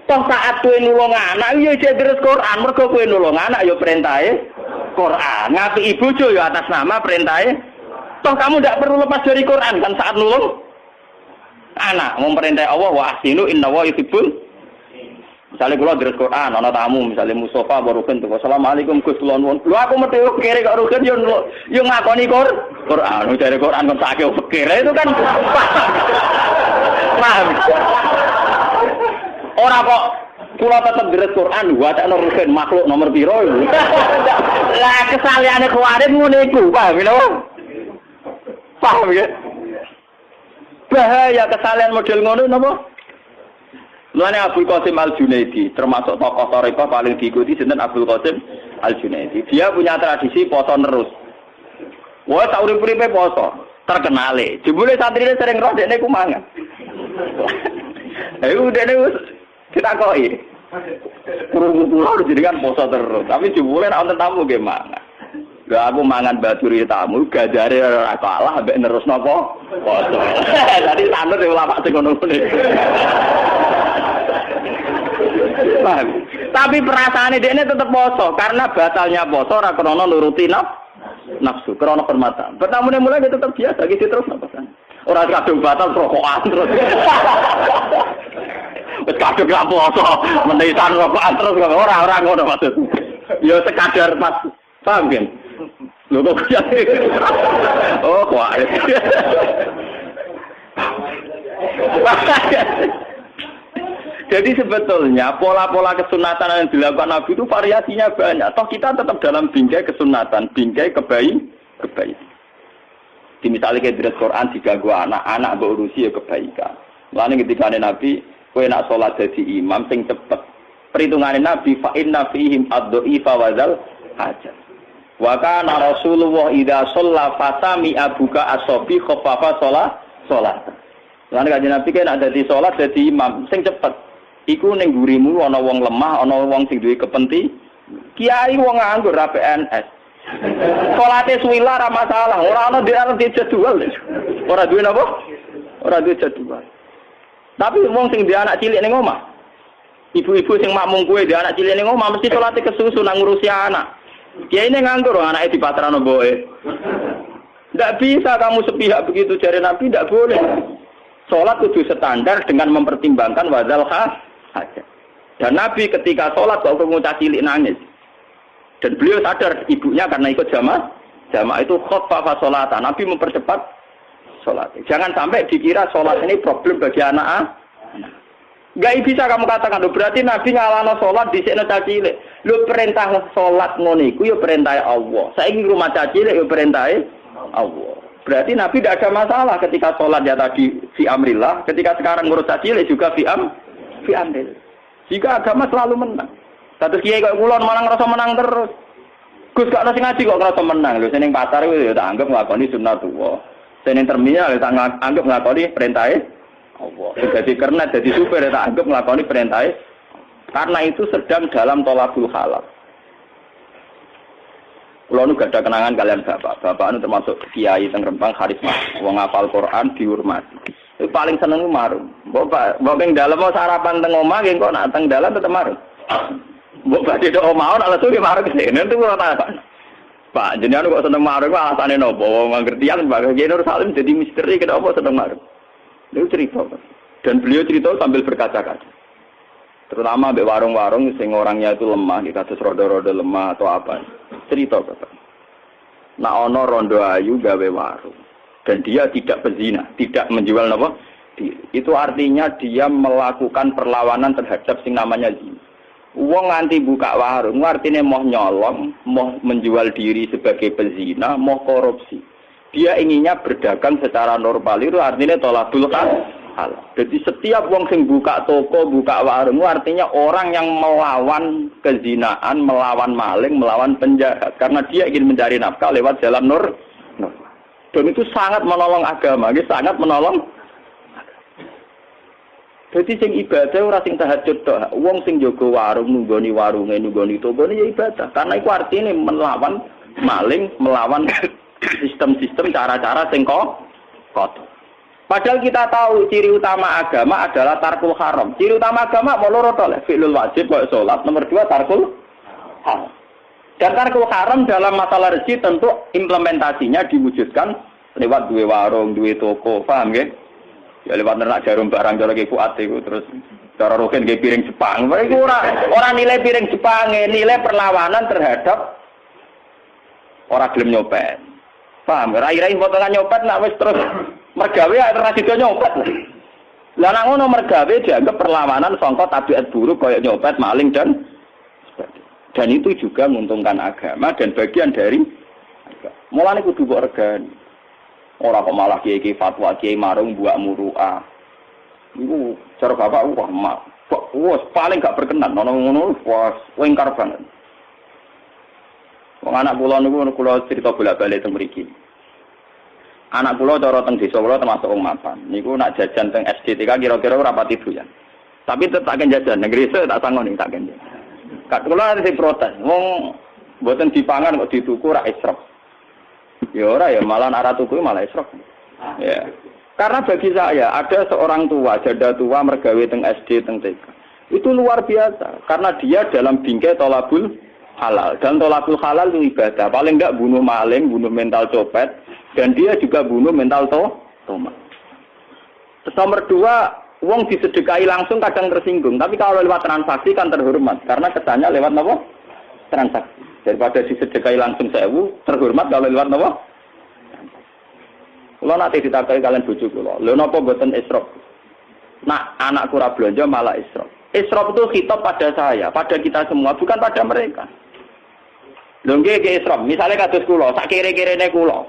Toh saat kowe nulung anak ya jek deres Quran, mergo kowe nulung anak ya perintahe Quran. Ngapiki bojo ya atas nama perintahe. Toh kamu ndak perlu lepas dari Quran kan saat nulung anak, memperintah Allah wa ahsinu innallaha yuhibbul. Misalnya kalau dari Quran, ana tamu, misalnya Mustafa barukan tuh, Assalamualaikum Gus kula nuwun. Lho aku mesti kere kok rugen yo ngakoni Quran, dari Quran kok sakit pikir itu kan paham. Ora kok kula tetep dari Quran, wacana rugen makhluk nomor piro. Lah kesaleane khawarij ngene iku, paham lho. Paham ya? Bahaya kesalehan model ngono napa? Mulane Abdul Qasim Al-Junaidi termasuk tokoh tarekat paling diikuti sinten Abdul Qasim Al-Junaidi. Dia punya tradisi poso terus. Wah, sak urip-uripe poso, terkenale. Jebule santrine sering roh dekne ku mangan. Ayo dekne wis ditakoki. Kurang jadi kan poso terus, tapi jebule nek wonten tamu nggih mangan. Lah aku mangan baturi tamu gajare ora kalah mbek nerus napa? Poso. Dadi sanut e ulama sing ngono-ngono. Tapi perasaane dekne tetep poso karena batalnya poso ora krana nuruti nafsu, krana hormatan. Pertamune mulai tetep biasa iki terus napa kan. Ora kadung batal rokokan terus. Wis kadung gak poso, menisan rokokan terus ora ngono maksud. Ya sekadar pas paham kan? Lho kok oh kuat. Jadi sebetulnya pola-pola kesunatan yang dilakukan Nabi itu variasinya banyak. Toh kita tetap dalam bingkai kesunatan, bingkai kebaikan. Di misalnya kayak di Quran diganggu anak berurusi ya kebaikan. Lalu ketika Nabi, kowe nak sholat jadi imam sing cepet. Perhitungan Nabi fa inna fihim ad-dha'ifa wadzal hajat. Wa kana Rasulullah idza shalla fasami abuka as-sabi khaffafa sholat. Lalu kanjeng Nabi kan ada di sholat jadi imam sing cepet. Iku ning gurimu ana wong lemah, ana wong sing duwe kepenting. Kiai wong nganggur ra PNS. Salate suwila ra masalah, ora ana di jadwal. Ora duwe napa? Ora duwe jadwal. Tapi wong sing duwe anak cilik ning omah. Ibu-ibu sing makmum kuwe duwe anak cilik ning omah mesti salate kesusu nang ngurusi anak. Kiai ini nganggur anake dipatrano mboke. Ndak bisa kamu sepihak begitu jare Nabi, ndak boleh. Sholat kudu standar dengan mempertimbangkan wadzal hajat. Dan Nabi ketika sholat kok pengucap cilik nangis. Dan beliau sadar ibunya karena ikut jamaah itu khaffafa sholatan. Nabi mempercepat sholat. Jangan sampai dikira sholat ini problem bagi anak. Gak bisa kamu katakan, berarti Nabi ngalano sholat di sini caci cilik. Lu perintah sholat ngono iku ya perintah Allah. Saya ingin rumah caci cilik ya perintah Allah. Berarti Nabi tidak ada masalah ketika sholat ya tadi fi amrillah, ketika sekarang ngurus caci cilik juga fi amrillah. Jika agama selalu menang. Satu kiai kok kula malah ngerasa menang terus. Gus gak nasi ngaji kok ngerasa menang lho. Seneng pasar itu ya tak anggap nglakoni sunnatullah. Seneng terminal ya tak anggap nglakoni perintah Allah. Jadi karena jadi supir ya tak anggap nglakoni perintah. Karena itu sedang dalam tolabul halal. Kulo nu gak ada kenangan kalian bapak. Bapak nu termasuk kiai teng Rembang karisma. Wong hafal Quran dihormati. Itu paling seneng marung. Mbok ning dalem sarapan teng omah nggih kok nak teng dalan tetep marung. Mbok badhe tok omah ana alasan marung kene itu ora tak. Pak, jenengan kok seneng marung alasane napa? Wong ngertian Pak Kiai Nur Salim jadi misteri kenapa seneng marung. Itu cerita. Dan beliau cerita sambil berkaca-kaca. Terutama mbek warung-warung sing orangnya itu lemah, kados rodo-rodo lemah atau apa. Cerita Bapak. Nak ana rondo ayu gawe warung dan dia tidak pezina, tidak menjual napa? Itu artinya dia melakukan perlawanan terhadap sing namanya zina. Wong nganti buka warung, artinya mau nyolong, mau menjual diri sebagai pezina, mau korupsi. Dia inginnya berdagang secara normal, itu artinya tolabul halal. Jadi setiap wong sing buka toko, buka warung, artinya orang yang melawan kezinaan, melawan maling, melawan penjahat. Karena dia ingin mencari nafkah lewat jalan normal. Dan itu sangat menolong agama, sangat menolong. Jadi sing ibadah ora sing tahajud tok. Wong sing jaga warung nunggoni warunge, nunggoni tokone ya ibadah. Karena itu artinya melawan maling, melawan sistem-sistem cara-cara sing kotor. Padahal kita tahu ciri utama agama adalah tarkul haram. Ciri utama agama mau loro to lek fi'lul wajib kok salat, nomor 2 tarkul haram. Dan tarkul haram dalam masalah rezeki tentu implementasinya diwujudkan lewat duwe warung, duwe toko, paham nggih? Ya lewat ternak jarum barang cara ke Fuad itu terus cara roken ke piring Jepang. Itu orang nilai piring Jepang, nilai perlawanan terhadap orang gelem nyopet. Paham? Rai-rai potongan nyopet nak wis terus mergawe ora sida nyopet. Lah nak ngono mergawe dianggap perlawanan sangka tabiat buruk kaya nyopet, maling dan itu juga menguntungkan agama dan bagian dari agama. Mulane kudu mbok regani. Ora kok malah kiai fatwa kiai marung buak muruah. Iku cara bapak wah paling gak berkenan ngono wah wengkar banget. Wong anak kula niku kula cerita bolak-balik teng mriki. Anak kula cara teng desa kula termasuk wong mapan. Niku nak jajan teng SDTK kira-kira ora pati doyan. Tapi tetap akan jajan negeri saya tak sangoni tak kenjen. Kak kula ada protes. Wong mboten dipangan kok dituku ra israf. Ya ora ya malah arah tuku malah israf. Ya. Karena bagi saya ada seorang tua, janda tua mergawe teng SD teng TK. Itu luar biasa karena dia dalam bingkai tolabul halal. Dan tolabul halal itu ibadah. Paling enggak bunuh maling, bunuh mental copet dan dia juga bunuh mental tomat. Terus nomor 2, wong disedekahi langsung kadang tersinggung, tapi kalau lewat transaksi kan terhormat karena kesannya lewat apa? Transaksi. Daripada disedekahi langsung 1000, terhormat kalau lewat apa? Kalau nanti ditakai kalian bojo kula, lha napa mboten israf? Nak anakku ora blonjo malah israf. Israf itu khitab pada saya, pada kita semua, bukan pada mereka. Lho nggih ke israf, misale kados kula, sak kere-kerene kula.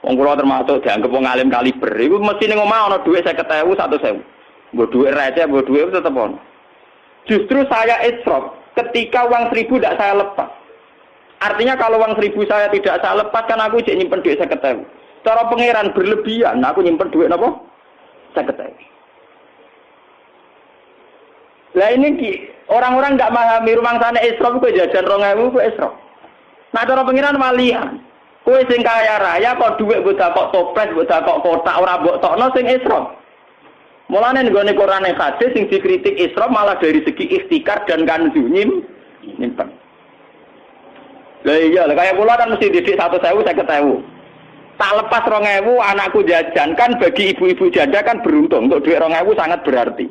Wong kula termasuk dianggep wong alim kaliber. Iku mesti ning omah ana dhuwit 50.000, 100.000. Mbok dhuwit receh, mbok dhuwit tetep ono. Justru saya israf ketika uang 1.000 tidak saya lepas. Artinya kalau uang 1.000 saya tidak saya lepas kan aku cek nyimpen duit 50.000. Cara pangeran berlebihan, aku nyimpen duit apa? 50.000. Lah ini orang-orang enggak memahami rumangsane israf ku jajan 2.000 ku israf. Nah cara pangeran walian. Kowe sing kaya raya kok duit mbok dakok toples, mbok dakok kotak ora mbok tokno sing israf. Mulane nggone Quran e hadis sing dikritik israf malah dari segi ikhtikar dan kanzu nyimpen. Lah iya, kayak kula kan mesti didik 100.000 50.000. Tak lepas 2.000 anakku jajan kan bagi ibu-ibu janda kan beruntung untuk duit 2.000 sangat berarti.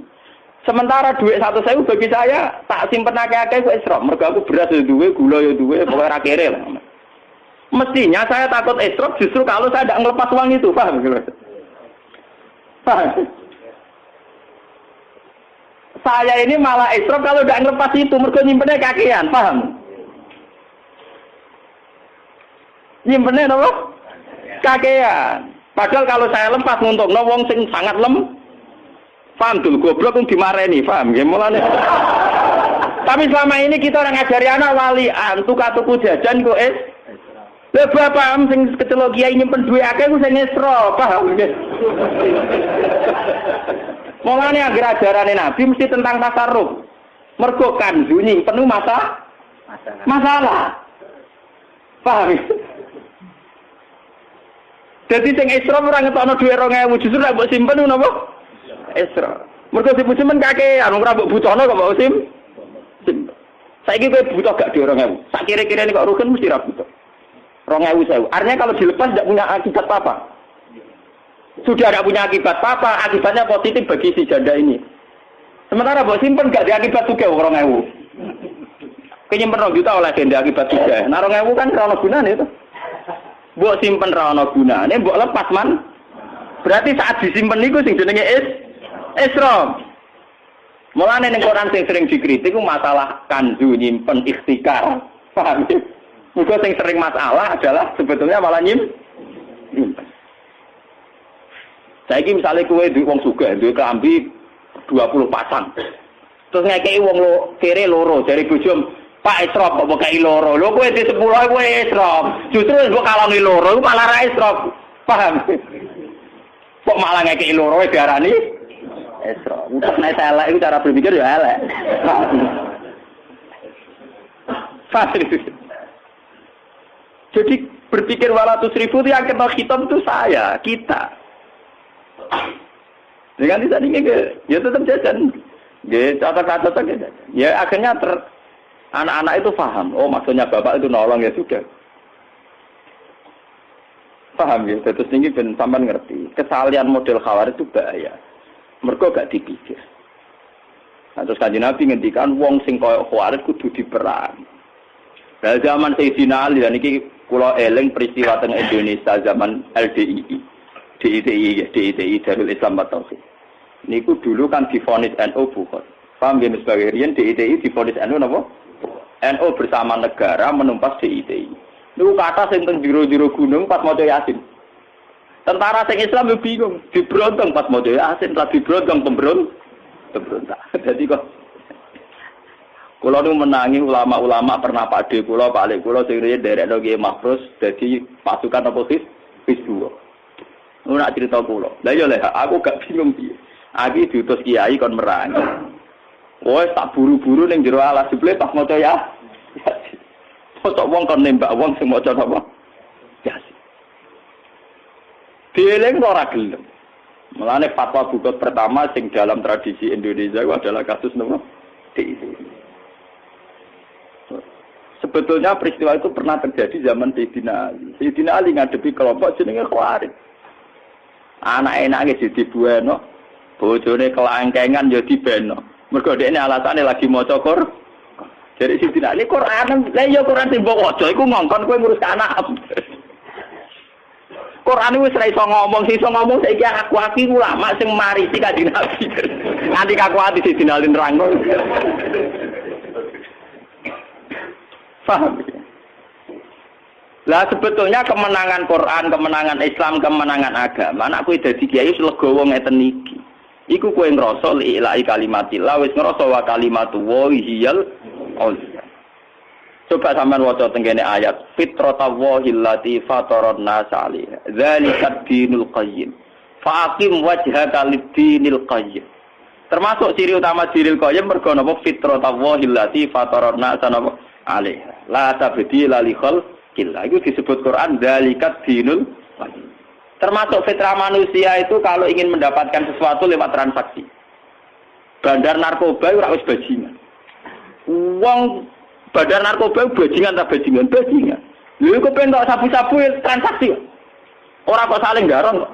Sementara duit 100.000 bagi saya tak simpen akeh-akeh ku israf. Mergo aku beras yo duwe, gula yo duwe, pokoke ra kere lah. Mestinya saya takut israf justru kalau saya tidak ngelepas uang itu, paham gitu. Paham? Saya ini malah israf kalau udah ngelepas itu, mergo nyimpennya kakean, paham? Nyimpennya apa? Kakean. Padahal kalau saya lepas nguntungno wong sing sangat paham dul goblok kok dimareni, paham nggih mulane. Tapi selama ini kita orang ngajari anak walian, tuku jajan kok lha bapak sing kecelok kiai nyimpen duwe akeh ku sing esra, paham nggih. Mulane anggere ajarane Nabi mesti tentang tasarruf. Mergo kanzu nyimpen masalah. Paham? Jadi sing esra ora ngetokno duwe 2000 justru nek mbok simpen napa? Esra. Mergo simpen kakean ora mbok butuhno kok mbok simpen. Saiki kowe butuh gak di 2000. Sak kira-kira kok rugen mesti ra butuh. 2000. Artinya kalau dilepas tidak punya akibat apa? Sudah tidak punya akibat apa? Akibatnya positif bagi si janda ini. Sementara mbok simpen gak ada akibat juga 2000. Kenyimpen 2 juta oleh janda akibat juga. Nah 2000 kan ra ono gunane itu. Mbok simpen ra ono gunane, mbok lepas man. Berarti saat disimpen niku sing jenenge isra. Mulane ning Quran sing sering dikritik ku masalah kanzu nyimpen ikhtikar. Paham ya? Mergo sing sering masalah adalah sebetulnya malah nyimpen. Saiki misale kowe duwe wong sugih, duwe klambi 20 pasang. Terus ngekeki wong kere loro, jare bojo Pak Isrof kok kei loro. Lho kowe di 10 kowe Isrof. Justru mbok kalongi loro iku malah ra Isrof. Paham? Kok malah ngekeki loro diarani Isrof. Untuk nek elek iku cara berpikir ya elek. Jadi berpikir 200.000 itu yang kena khitab itu saya, kita. Dengan di sana ya tetap jajan. Ya catat-catat aja. Ya akhirnya anak-anak itu paham. Oh maksudnya bapak itu nolong ya sudah. Paham ya. Terus ini ben sampean ngerti. Kesalahan model khawarij itu bahaya. Mergo gak dipikir. Nah, terus Kanjeng Nabi ngendikan wong sing koyo khawarij kudu diperang. Nah, zaman Sayyidina Ali dan iki kula eling peristiwa teng Indonesia zaman LDII. DITI Darul Islam Tauhid. Niku dulu kan divonis NU bukan. Paham ya sebagai riyen DITI divonis NU napa? NU bersama negara menumpas DITI. Niku kata sing teng jero-jero gunung pas maca Yasin. Tentara sing Islam yo bingung, dibrontong pas maca Yasin, ra dibrontong pemberontak. Jadi kok kula nu menangi ulama-ulama pernah pakde kula, Pak Lek kula sing riyen derekno Kiai Mahfuz dadi pasukan oposisi Hizbullah. Ora cerita kula. Lah iya lek aku gak bingung piye. Aki diutus kiai kon merangi. Wes tak buru-buru ning jero alas jebule pas maca ya. Foto wong kon nembak wong sing maca napa? Yasin. Dieling ora gelem. Mulane fatwa bukot pertama sing dalam tradisi Indonesia itu adalah kasus napa? DITI. Sebetulnya peristiwa itu pernah terjadi zaman Sayyidina Ali. Sayyidina Ali ngadepi kelompok jenenge Khawarij. Anak enake jadi bueno, bojone kelangkengan ya dibeno. Mergo dekne alasane lagi maca Quran. Jadi Sayyidina Ali Quran, lha ya Quran sing mbok waca iku ngongkon kowe ngurus anak. Quran wis ra iso ngomong, sing iso ngomong saiki aku ulama sing marisi Kanjeng Nabi. Nanti aku ati Sayyidina Ali nerangno. Paham? Lah sebetulnya kemenangan Quran, kemenangan Islam, kemenangan agama, anak kowe dadi kiai wis legowo ngeten iki. Iku kowe ngrasa ilahi kalimatillah wis ngrasa wa kalimatu wa hiyal ulya. Coba sampean waca tengene ayat fitratallahi allati fataran nas 'alaiha. Dzalika dinul qayyim. Faqim wajhaka lid-dinil qayyim. Termasuk ciri utama dinil qayyim mergo napa fitratallahi allati fataran nas 'alaiha. La tabdila li khalqillah. Itu disebut Quran dzalikat dinul qayyim. Termasuk fitrah manusia itu kalau ingin mendapatkan sesuatu lewat transaksi. Bandar narkoba ora wis bajingan. Wong bandar narkoba bajingan ta bajingan. Lha kok pengen tok sabu-sabu transaksi. Ora kok saling garong kok.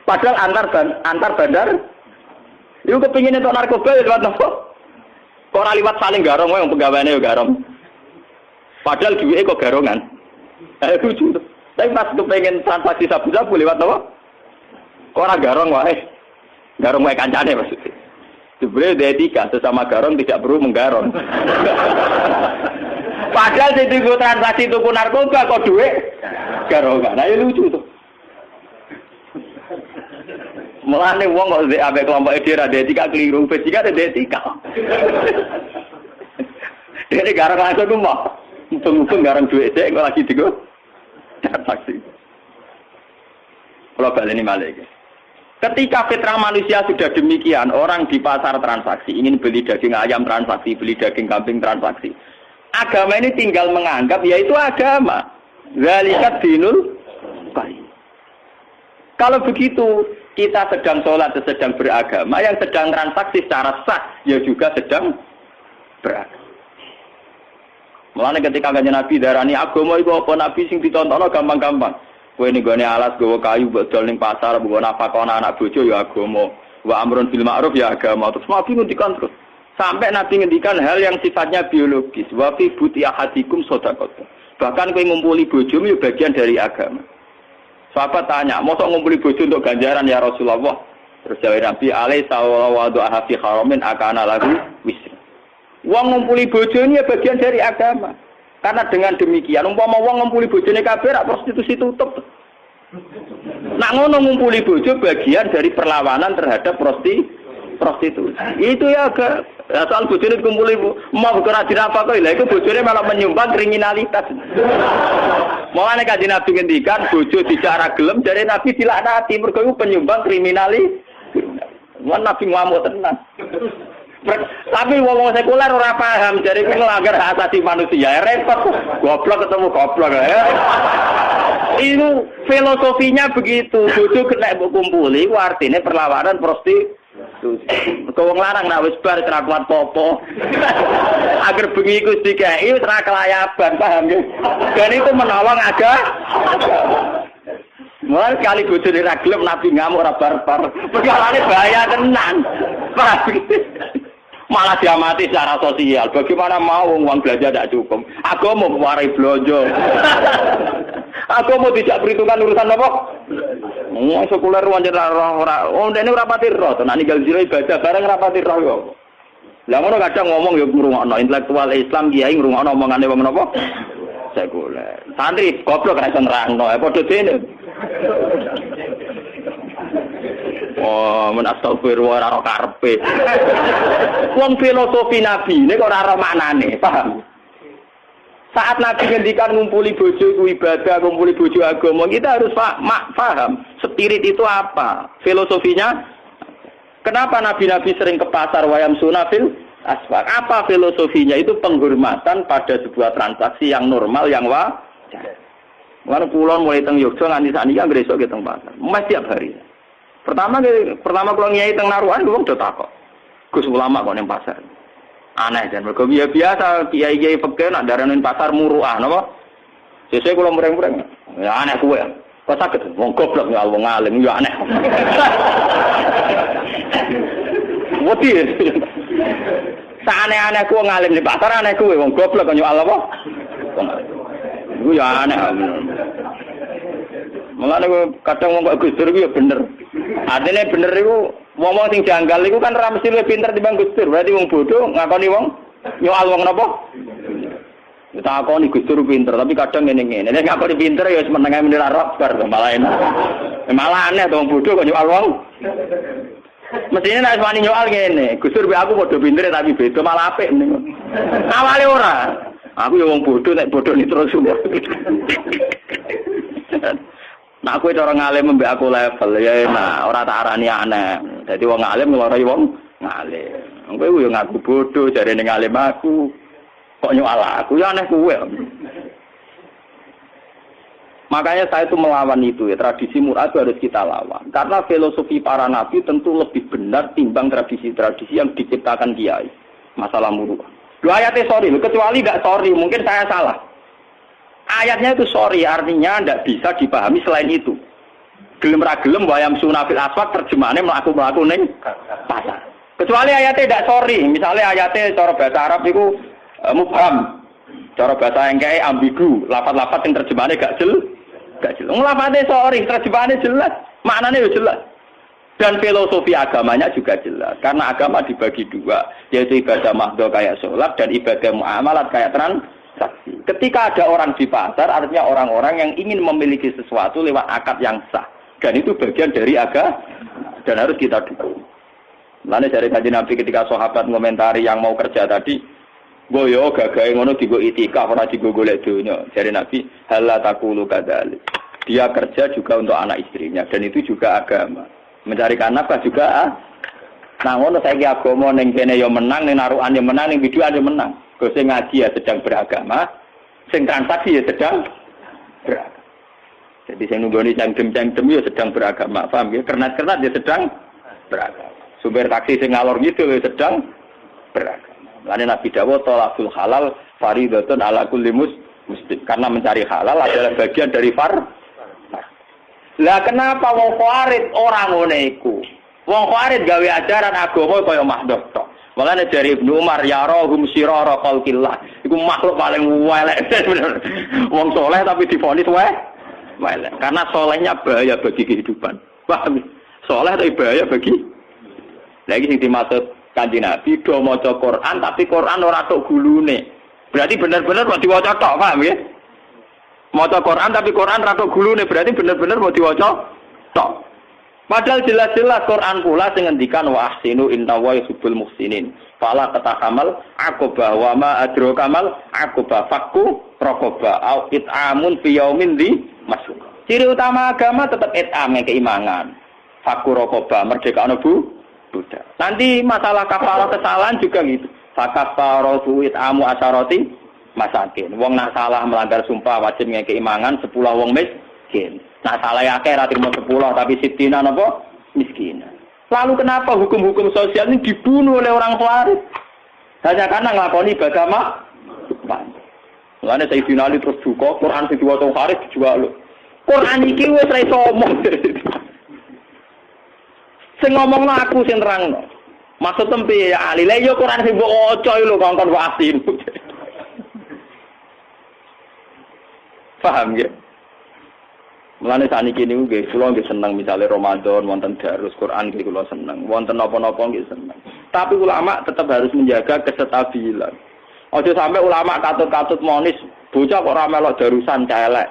Padahal antar bandar iku kepengin entuk narkoba lewat nopo? Kok ora liwat saling garong wae pegawene yo garong. Padahal duwike kok garongan. Lucu. Tapi pas kepengen transaksi sabu-sabu lewat apa? Kok ora garong wae. Garong wae kancane maksudnya. Sebenarnya etika sesama garong tidak perlu menggarong. Padahal itu transaksi tuku narkoba kok duit garongan. Nah itu lucu tuh. Mulane wong kok ambek kelompok ide ra etika keliru, etika ada etika. Dene garong langsung ku mau. Mumpung garong duit sik kok lagi digo transaksi. Kalau balik ini malah. Ketika fitrah manusia sudah demikian, orang di pasar transaksi, ingin beli daging ayam transaksi, beli daging kambing transaksi. Agama ini tinggal menganggap, yaitu agama. Zalikat dinul qayyim. Kalau begitu, kita sedang sholat, sedang beragama, yang sedang transaksi secara sah, ya juga sedang beragama. Mulane ketika kanjeng Nabi darani agama iku apa Nabi sing ditontono gampang-gampang. Kowe ning gone alas gawa kayu mbok dol ning pasar mbok nafakona anak bojo ya agama. Wa amrun bil ma'ruf ya agama. Terus Nabi ngendikan terus. Sampai Nabi ngendikan hal yang sifatnya biologis. Wa fi buti ahadikum shadaqah. Bahkan kowe ngumpuli bojomu ya bagian dari agama. Sahabat tanya, "Mosok ngumpuli bojo untuk ganjaran ya Rasulullah?" Terus jawab Nabi, "Alai sawallahu fi haramin akana lahu wisr." Wong ngumpuli bojo ini ya bagian dari agama. Karena dengan demikian, umpama wong ngumpuli bojone kabeh rak prostitusi tutup. Nak ngono ngumpuli bojo bagian dari perlawanan terhadap prostitusi. Itu ya agak asal bojone dikumpuli mau ora dirapa kok lha iku bojone malah menyumbang kriminalitas. Mulane kanjeng Nabi ngendikan bojo dicara gelem jare Nabi dilaknati mergo iku penyumbang kriminalitas. Nabi ngamuk tenan. Tapi wong sekuler ora paham, jadi ngelanggar hak asasi manusia. Repot, goblok ketemu goblok ya. Itu filosofinya begitu. Bojo kena mbok kumpuli, ku artine perlawanan prostitusi. Kok wong larang nak wis bar ora kuat popo. Agar bengi iku dikai wis ora kelayaban, paham ya? Dan itu menolong agama. Mulai kali bojone ra gelem Nabi ngamuk ora barbar. Perkarane bahaya tenan. Paham. Malah diamati secara sosial. Bagaimana mau uang belanja tidak cukup? Aku mau warai belanja. Aku mau tidak perhitungan urusan apa? Sekuler wajar orang. Oh, ini rapati roh. Nah, ninggal jiro ibadah bareng rapati roh yo. Lah ngono kadang ngomong yo ngrungokno intelektual Islam kiai ngrungokno omongane wong napa? Sekuler. Santri goblok ra iso nerangno. Padha dene. Oh, men astagfirullah ora karepe. Wong filosofi Nabi nek ora ora maknane, paham? Saat Nabi ngendikan ngumpuli bojo iku ibadah, ngumpuli bojo agama, kita harus paham spirit itu apa, filosofinya. Kenapa Nabi-nabi sering ke pasar wayam sunafil asfar? Apa filosofinya? Itu penghormatan pada sebuah transaksi yang normal, yang wajar. Mana pulau mulai teng Yogyakarta nganti sakniki anggere esuk ke teng pasar, mesti tiap hari. Pertama kalau nyai teng naruhan wong do takok. Gus ulama kok ning pasar. Aneh kan mergo biasa kiai-kiai fikih nak darani pasar muruah napa? Sesuk kula mureng-mureng. Ya aneh kuwe. Kok saged wong goblok ya wong alim ya aneh. Wati. Saane-aneh ku wong alim di pasar aneh kuwe wong goblok kok nyual apa? Iku ya aneh. Mulane kadang wong kok Gus Dur iku ya bener. Artine bener iku wong-wong sing janggal iku kan ora mesti luwih pinter timbang Gus Dur. Berarti wong bodoh ngakoni wong nyoal wong napa? Takoni Gus Dur pinter, tapi kadang ngene-ngene. Nek ngakoni pinter ya wis menenge menir arep bar malah enak. Malah aneh wong bodoh kok nyoal wong. Mestine nek wani nyoal ngene, Gus Dur aku padha pinter tapi beda malah apik ning. Awale ora. Aku ya wong bodoh nek bodoh ni terus sumpah. Nah aku itu orang ngalim mbak aku level ya nah orang tak arani aneh. Jadi wong ngalim ngelorai wong ngalim. Kowe yo ngaku bodoh jarene ngalim aku. Kok nyual aku ya aneh kowe. Makanya saya itu melawan itu ya, tradisi mur'ah itu harus kita lawan. Karena filosofi para nabi tentu lebih benar timbang tradisi-tradisi yang diciptakan kiai. Masalah mur'ah. Dua ayatnya sorry, kecuali tidak sorry, mungkin saya salah. Ayatnya itu sorry, artinya tidak bisa dipahami selain itu. Gelem ra gelem wayam sunafil aswad terjemahannya melaku-melaku ning pasar. Kecuali ayatnya tidak sorry, misalnya ayatnya cara bahasa Arab itu mubham. Cara bahasa yang kayak ambigu, lafaz-lafaz yang terjemahannya gak jelas. Lafaznya sorry, terjemahannya jelas, maknanya juga jelas. Dan filosofi agamanya juga jelas. Karena agama dibagi dua. Yaitu ibadah mahdoh kayak sholat dan ibadah muamalat kayak transaksi. Ketika ada orang di pasar, artinya orang-orang yang ingin memiliki sesuatu lewat akad yang sah. Dan itu bagian dari agama. Dan harus kita dukung. Lalu dari kajian Nabi ketika sahabat ngomentari yang mau kerja tadi, boyo gagahe ngono digo itikaf ora digo golek donya. Dari Nabi, halla taqulu kadzalik. Dia kerja juga untuk anak istrinya dan itu juga agama. Mencarikan nafkah juga nah ngono saiki agama ning kene ya menang, ning narukan ya menang, ning biduan ya menang. Kok sing ngaji ya sedang beragama, sing transaksi ya sedang beragama. Jadi sing nunggoni cangkem-cangkem ya sedang beragama, paham ya? Kernat-kernat ya sedang beragama. Supir taksi sing ngalor gitu ya sedang beragama. Lalu Nabi dawuh talaqul halal fardhatun ala kulli muslim. Karena mencari halal adalah bagian dari Lah kenapa wong Khawarij ora ngene iku? Wong Khawarij gawe ajaran agama kaya mahdoh tok. Makane dari Ibnu Umar ya rahum sirara khalqillah. Iku makhluk paling elek bener. Wong soleh tapi divonis elek. Karena solehnya bahaya bagi kehidupan. Paham? Soleh tapi bahaya bagi. Lagi sing dimaksud Kanjeng Nabi do maca Quran tapi Quran ora tok gulune. Berarti bener-bener kok diwaca tok, paham ya? Maca Quran tapi Quran ra tok gulune berarti bener-bener mau diwaca tok. Padahal jelas-jelas Quran pula sing ngendikan wa ahsinu innallaha yuhibbul muhsinin. Fala katahamal aqaba wa ma adrakamal aqaba fakku raqaba au it'amun fi yaumin di masuk. Ciri utama agama tetap it'am keimanan. Fakku raqaba merdeka ana budak. Nanti masalah kafarah kesalahan juga gitu. Fakafaratu it'amu asharati masakin. Wong nak salah melanggar sumpah wajib ngekei mangan 10 wong miskin. Nak salah akeh ra trimo 10 tapi sitina napa miskin. Lalu kenapa hukum-hukum sosial ini dibunuh oleh orang Khawarij? Hanya karena nglakoni ibadah Mulane Sayyidina Ali terus duka Quran sing diwaca Khawarij dijual lho. Quran iki wis ra iso omong. Sing ngomongno aku sing terangno. Maksud tempe ya Ali, lha yo Quran sing mbok waca lho kongkon wasin. Paham ya? Mulane saniki niku nggih kula nggih seneng misale Ramadan wonten darus Quran nggih kula seneng, wonten napa-napa nggih seneng. Tapi ulama tetap harus menjaga kestabilan. Aja sampai ulama katut-katut monis bocah kok ora melok darusan cah elek.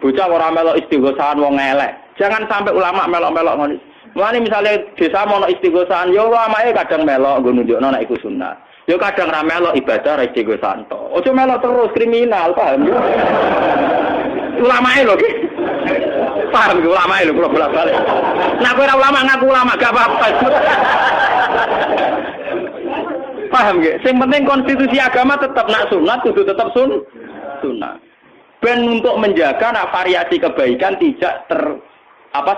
Bocah ora melok istighosahan wong elek. Jangan sampai ulama melok-melok ngono. Mulane misale desa mono istighosahan yo ulamae kadang melok nggo nunjukno nek iku sunah. Yo kadang ra melok ibadah ra istighosahan to. Aja melok terus kriminal, paham yo. Ulamae lho iki. Paham iki ulamae lho kula bolak-balik. Nek kowe ora ulama ngaku ulama gak apa-apa. Paham nggih? Sing penting konstitusi agama tetap nak sunat kudu tetap sunnah. Ben untuk menjaga nak variasi kebaikan tidak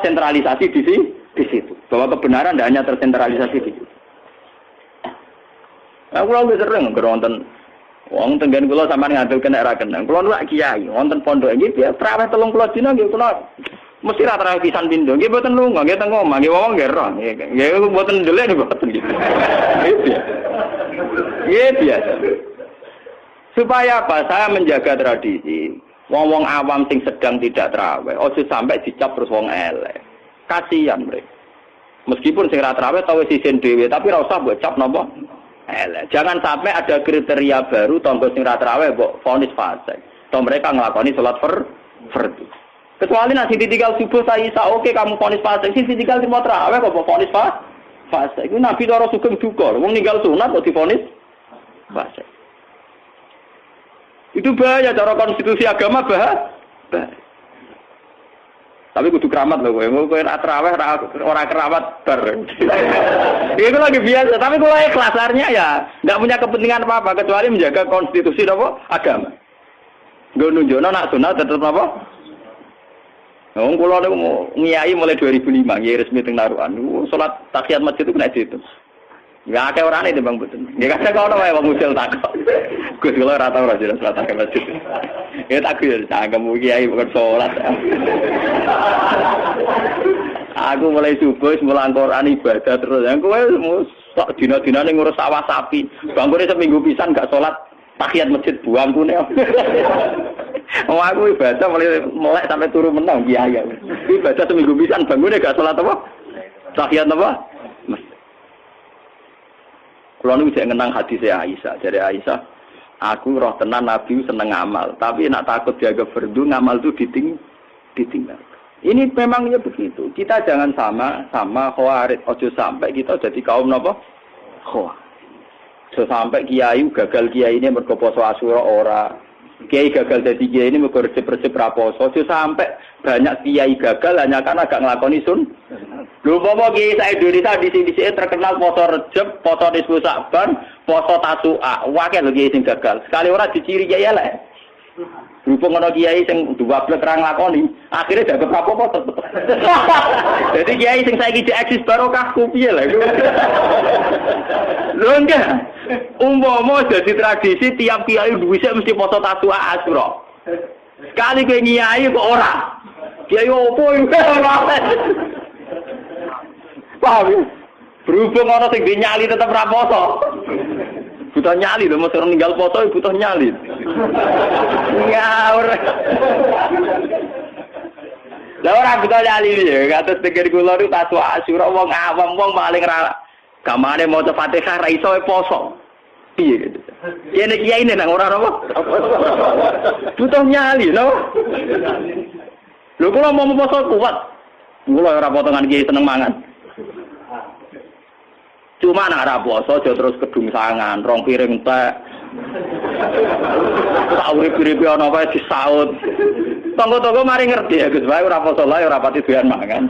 sentralisasi di situ. Bahwa kebenaran tidak hanya tersentralisasi di situ. Aku lagi sering ngeronten wong tenggen kula sampean ngadil kena ra kenang. Kula nuwak kiai wonten pondok iki dia traweh 30 dina nggih kula mesti ra traweh pisan pindho. Nggih mboten lunga, nggih teng omah, nggih wong nggih roh. Nggih mboten ndelek mboten gitu. Iya biasa. Supaya apa? Saya menjaga tradisi. Wong-wong awam sing sedang tidak traweh, ojo sampai dicap terus wong elek. Kasihan mereka. Meskipun sing ra traweh tau wis isin dhewe, tapi ora usah mbok cap napa elek. Jangan sampai ada kriteria baru tangga sing ra traweh mbok vonis fasik. Toh mereka nglakoni salat fardhu. Kecuali nek ditinggal subuh saya oke kamu vonis fasik, sing ditinggal semua traweh kok mbok vonis fasik. Iku Nabi cara sugeng duka, wong ninggal sunat kok divonis fasik. Itu bahaya cara konstitusi agama bahaya. Tapi kudu keramat lho kowe ora traweh ora keramat bar. Itu lagi biasa, tapi kalau ikhlas ya enggak punya kepentingan apa-apa kecuali menjaga konstitusi apa agama. Nggo nunjukno nak sunat tetep apa? Wong kula niku ngiyai mulai 2005 nggih resmi teng Narukan. Salat tahiyat masjid itu kena diitung. Enggak akeh orane timbang mboten. Nggih kadang ono wae wong usil takok. Gus kula ora tau ora jelas salat tahiyat masjid. Ya tak yo cangkem kiai bukan salat. Aku mulai subuh mulang Quran ibadah terus. Kowe sok dina-dinane ngurus sawah sapi. Bangkune seminggu pisan gak salat tahiyat masjid buangkune. Aku ibadah mulai melek sampai turu menang kiai. Ibadah seminggu pisan bangkune gak salat apa? Tahiyat apa? Masjid. Kalau nu bisa ngenang hadis Aisyah, dari Aisyah, aku roh tenan Nabi seneng ngamal, tapi nak takut jaga fardu ngamal itu ditinggal. Ini memangnya begitu. Kita jangan sama khawarij. Ojo sampai kita jadi kaum napa? Khawarij. Ojo sampai kiai gagal kiai ini mergo poso Asyura ora. Kiai gagal jadi kiai ini mergo resep-resep ra poso. Ojo sampai banyak kiai gagal hanya karena gak nglakoni sun. Lho apa kiai sak Indonesia di sini terkenal poso Rejab, poso Nisfu Sa'ban, poso Tasu'a. Wae lho kiai sing gagal. Sekali ora diciri kiai elek. Berhubung ana kiai sing duwablek ra nglakoni, akhire jaga apa-apa tetep. Jadi kiai sing saiki eksis barokahku piye lha iku. Lho enggak. Umpama dadi tradisi tiap kiai duwise mesti poso Tasu'a Asyura. Sekali kowe nyai kok ora. Kiai opo iku ora. Paham ya? Berhubung ana sing nyali tetep ra poso. Butuh nyali lho, mesti ninggal foto butuh nyali. Ngawur. Lah ora butuh nyali ya, kados pikir kula niku Tasu'a Asyura wong awam wong paling ra gamane maca Fatihah ra iso poso. Piye gitu. Kene kiai ini nang ora apa? Butuh nyali lho. Lho kula mau poso kuat. Kula ora potongan kiai seneng mangan. Cuma nak ra poso aja terus kedung sangan, rong piring teh. Tak urip-uripe ana wae disaut. Tangga-tangga mari ngerti ya Gus, wae ora poso lae ora pati doyan mangan.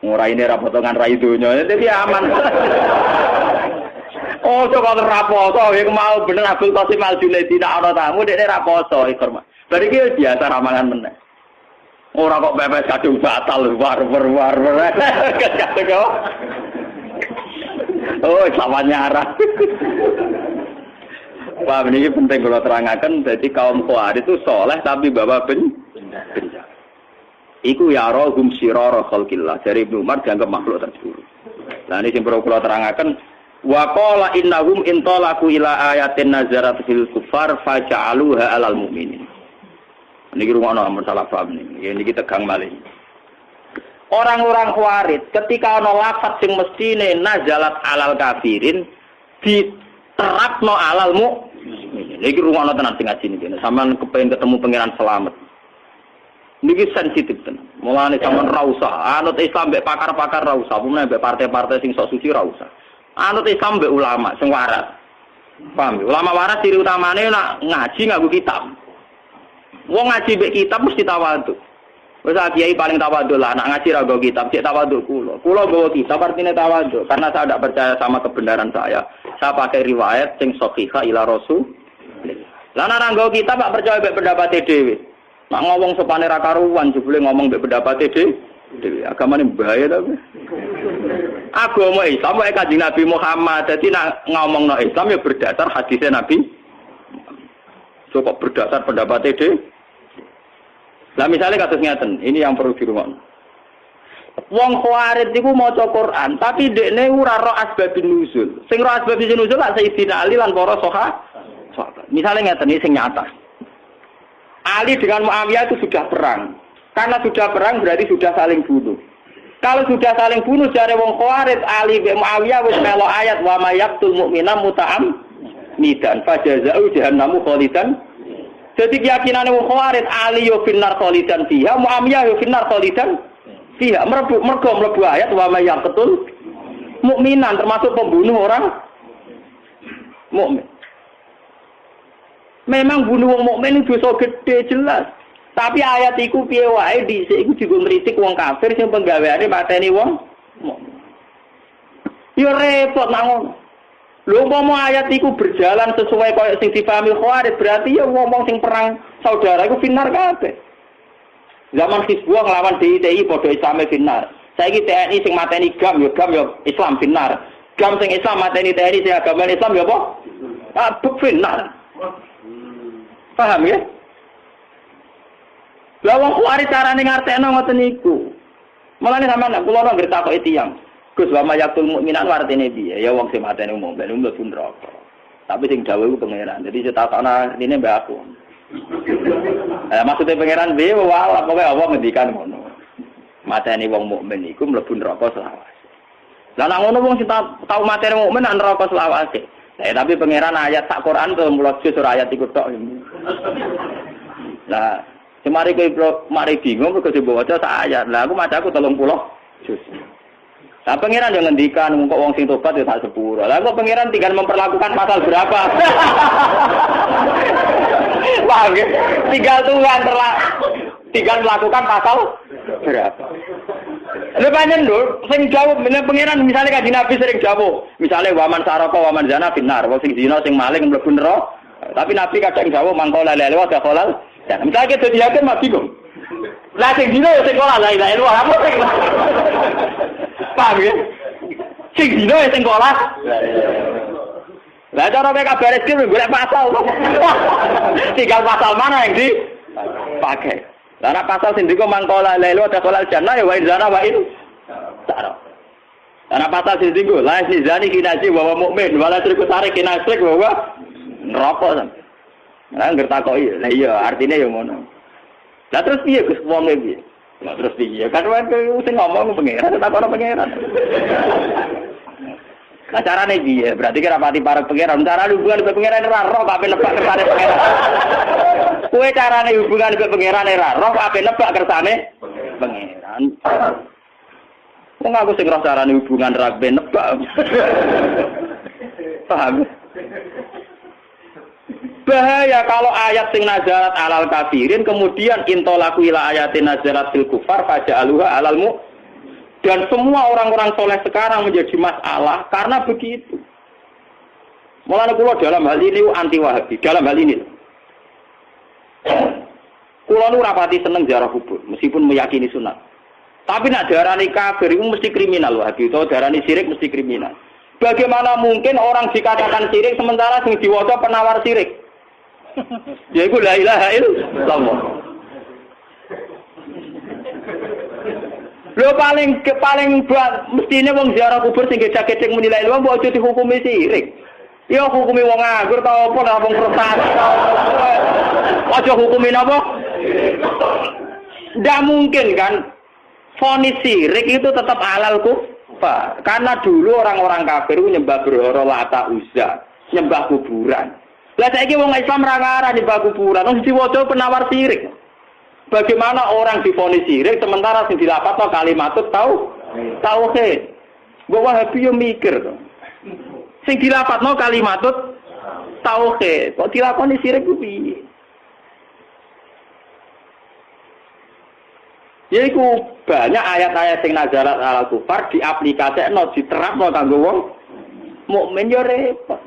Ora ini ra potongan rai donya, dadi aman. Oh, kok ora poso, iku mau bener Abdul Qasim Al-Junaidi nak ana tamu dekne ra poso iku. Bari iki biasa ramangan meneh. Ora kok pepes kadung batal war. Kadung kok. Oh, lawannya arah. Wah, ini penting kalau terangkan. Jadi kaum Khawarij itu soleh tapi bawa bencana. Iku ya rohum sirara khalqillah. Dari Ibnu Umar dianggap makhluk terburuk. Nah ini yang perlu kalau terangkan. Wa qala innahum intalaku ila ayatin nazarat fil kufar faja'aluha alal mu'minin. Ini rumahnya masalah paham ini. Ini kita tegang malih. Orang-orang Khawarij ketika ana lafaz sing mestine nazalat alal kafirin diterapno alal mukmin. Iki rumono tenan sing ngaji niki. Sampeyan kepengin ketemu pangeran selamat. Niki sensitif tenan. Mulane sampeyan ra usah anut Islam mbek pakar-pakar ra usah, umumane mbek partai-partai sing sok suci ra usah. Anut Islam mbek ulama sing waras. Paham? Ulama waras ciri utamane nak ngaji nganggo kitab. Wong ngaji mbek kitab mesti tawadhu. Wes kiai paling tawadhu lah, anak ngaji ra nggo kitab, cek tawadhu kula. Kula nggawa kitab artine tawadhu, karena saya tidak percaya sama kebenaran saya. Saya pakai riwayat sing sahihah ila Rasul. Lah nek ra nggawa kitab gak percaya mbek pendapate dhewe. Nak ngomong sepane ra karuan jebule ngomong mbek pendapate dhewe. Agamane bahaya ta kowe. Agama Islam wae Kanjeng Nabi Muhammad. Dadi nak ngomongno Islam ya berdasar hadisnya Nabi. Kok berdasar pendapate dhewe. Lah misalnya kasus ngeten, ini yang perlu dirungokno. Wong Khawarij iku maca Quran, tapi dekne ora ro asbabun nuzul. Sing ro asbabun nuzul lak Sayyidina Ali lan para sahabat. Misalnya ngeten iki sing nyata. Ali dengan Muawiyah itu sudah perang. Karena sudah perang berarti sudah saling bunuh. Kalau sudah saling bunuh jare wong Khawarij, Ali bin Muawiyah wis melo ayat wa mayaqtul mu'mina muta'am nidan fajaza'u jahannamu khalidan. Jadi keyakinane wong Khawarij Ali yo finnar khalidan fiha, Muawiyah yo finnar khalidan fiha. Mergo mlebu ayat wa may yaqtul mukminan termasuk pembunuh orang mukmin. Memang bunuh wong mukmin itu dosa gede jelas. Tapi ayat iku piye wae dhisik iku digo ngritik wong kafir sing penggaweane mateni wong mukmin. Yo repot nang ngono. Lho umpama ayat iku berjalan sesuai kaya sing dipahami Khawarij berarti ya ngomong sing perang saudara iku finar kabeh. Zaman Hizbullah nglawan DITI padha Islame finar. Saiki TNI sing mateni GAM ya Islam finar. GAM sing Islam mateni TNI sing agama Islam ya apa? Ah finar. Paham ya? Lah wong Khawarij carane ngartekno ngoten niku. Mulane sampean kula ora ngerti takoki tiyang. Gus wa mayatul mukminan artine piye? Ya wong sing mateni umum ben mlebu neraka. Tapi sing dawuh iku pangeran. Dadi cetakana rene mbak aku. Maksudnya pangeran piye wae pokoke Allah ngendikan ngono. Mateni wong mukmin iku mlebu neraka selawase. Lah nek ngono wong sing tau materi mukmin nang neraka selawase. Tapi pangeran ayat sak Quran 30 juz ayat iku tok. Lah, semari kowe mari bingung kok coba waca sak ayat. Lah aku macaku 30 juz. Lah pangeran yang ngendikan kok wong sing tobat ya tak sepuro. Lah kok pangeran tinggal memperlakukan pasal berapa? Paham ya? Tinggal melakukan pasal berapa? Lha pancen lho, sing jawab meneh pangeran misalnya kanjeng Nabi sering jawab. Misalnya waman saraka waman zina binar, wong sing zina sing maling mlebu neraka. Tapi Nabi kadang jawab mangkola la ilaha wa qala. Dan misalnya kita diaken mah bingung. Lah sing zina sing kola la ilaha illallah apa sing. Paham ya? Sing zina sing kola. Lah cara mek kabar iki golek pasal. Tinggal pasal mana yang dipakai. Lah nek pasal sing ndika mangkola la ilaha wa qala jannah ya wa in zana wa in sara. Lah pasal sing ndika la zani kinasi wa mukmin wala triku tarik kinasrik wa neraka sampe. Lah ngertakoki. Lah iya artine ya ngono. Lah terus piye Gus wong piye? Lah terus piye? Kan sing ngomong pangeran tak ora pangeran. Lah carane piye? Berarti kira pati para pangeran. Cara hubungan dengan pangeran ora roh kok nebak kersane pangeran. Kowe carane hubungan dengan pangeran ora roh kok nebak kersane pangeran. Wong aku sing roh carane hubungan ra nebak. Paham? Bahaya kalau ayat sing nazarat alal kafirin kemudian intolaku ila ayatin nazarat fil kufar faja'aluha alalmu. Dan semua orang-orang soleh sekarang menjadi masalah karena begitu. Mulane kula dalam hal ini anti Wahabi, dalam hal ini. Kula nu rapati seneng ziarah kubur meskipun meyakini sunat. Tapi nak darani kafir itu mesti kriminal Wahabi, atau darani syirik mesti kriminal. Bagaimana mungkin orang dikatakan syirik sementara sing diwaca penawar syirik? Yaiku la ilaha illallah. Lho paling mestine wong ziarah kubur sing gecek-gecek muni la ilaha mbok aja dihukumi syirik. Ya hukumi wong nganggur ta apa nek wong prestasi. Aja hukumi napa? Ndak mungkin kan vonis syirik itu tetap halal kufar. Karena dulu orang-orang kafir nyembah berhala Lata Uzza, nyembah kuburan. Lah saiki wong Islam ra ngarah nyembah kuburan, wong diwaca penawar syirik. Bagaimana orang divonis syirik sementara sing dilapatno kalimat tauhid. Mbok Wahabi yo mikir to. Sing dilapatno kalimat tauhid, kok dilakoni syirik ku piye? Yaiku banyak ayat-ayat sing nazarat ala kufar diaplikasekno diterapno kanggo wong mukmin yo repot.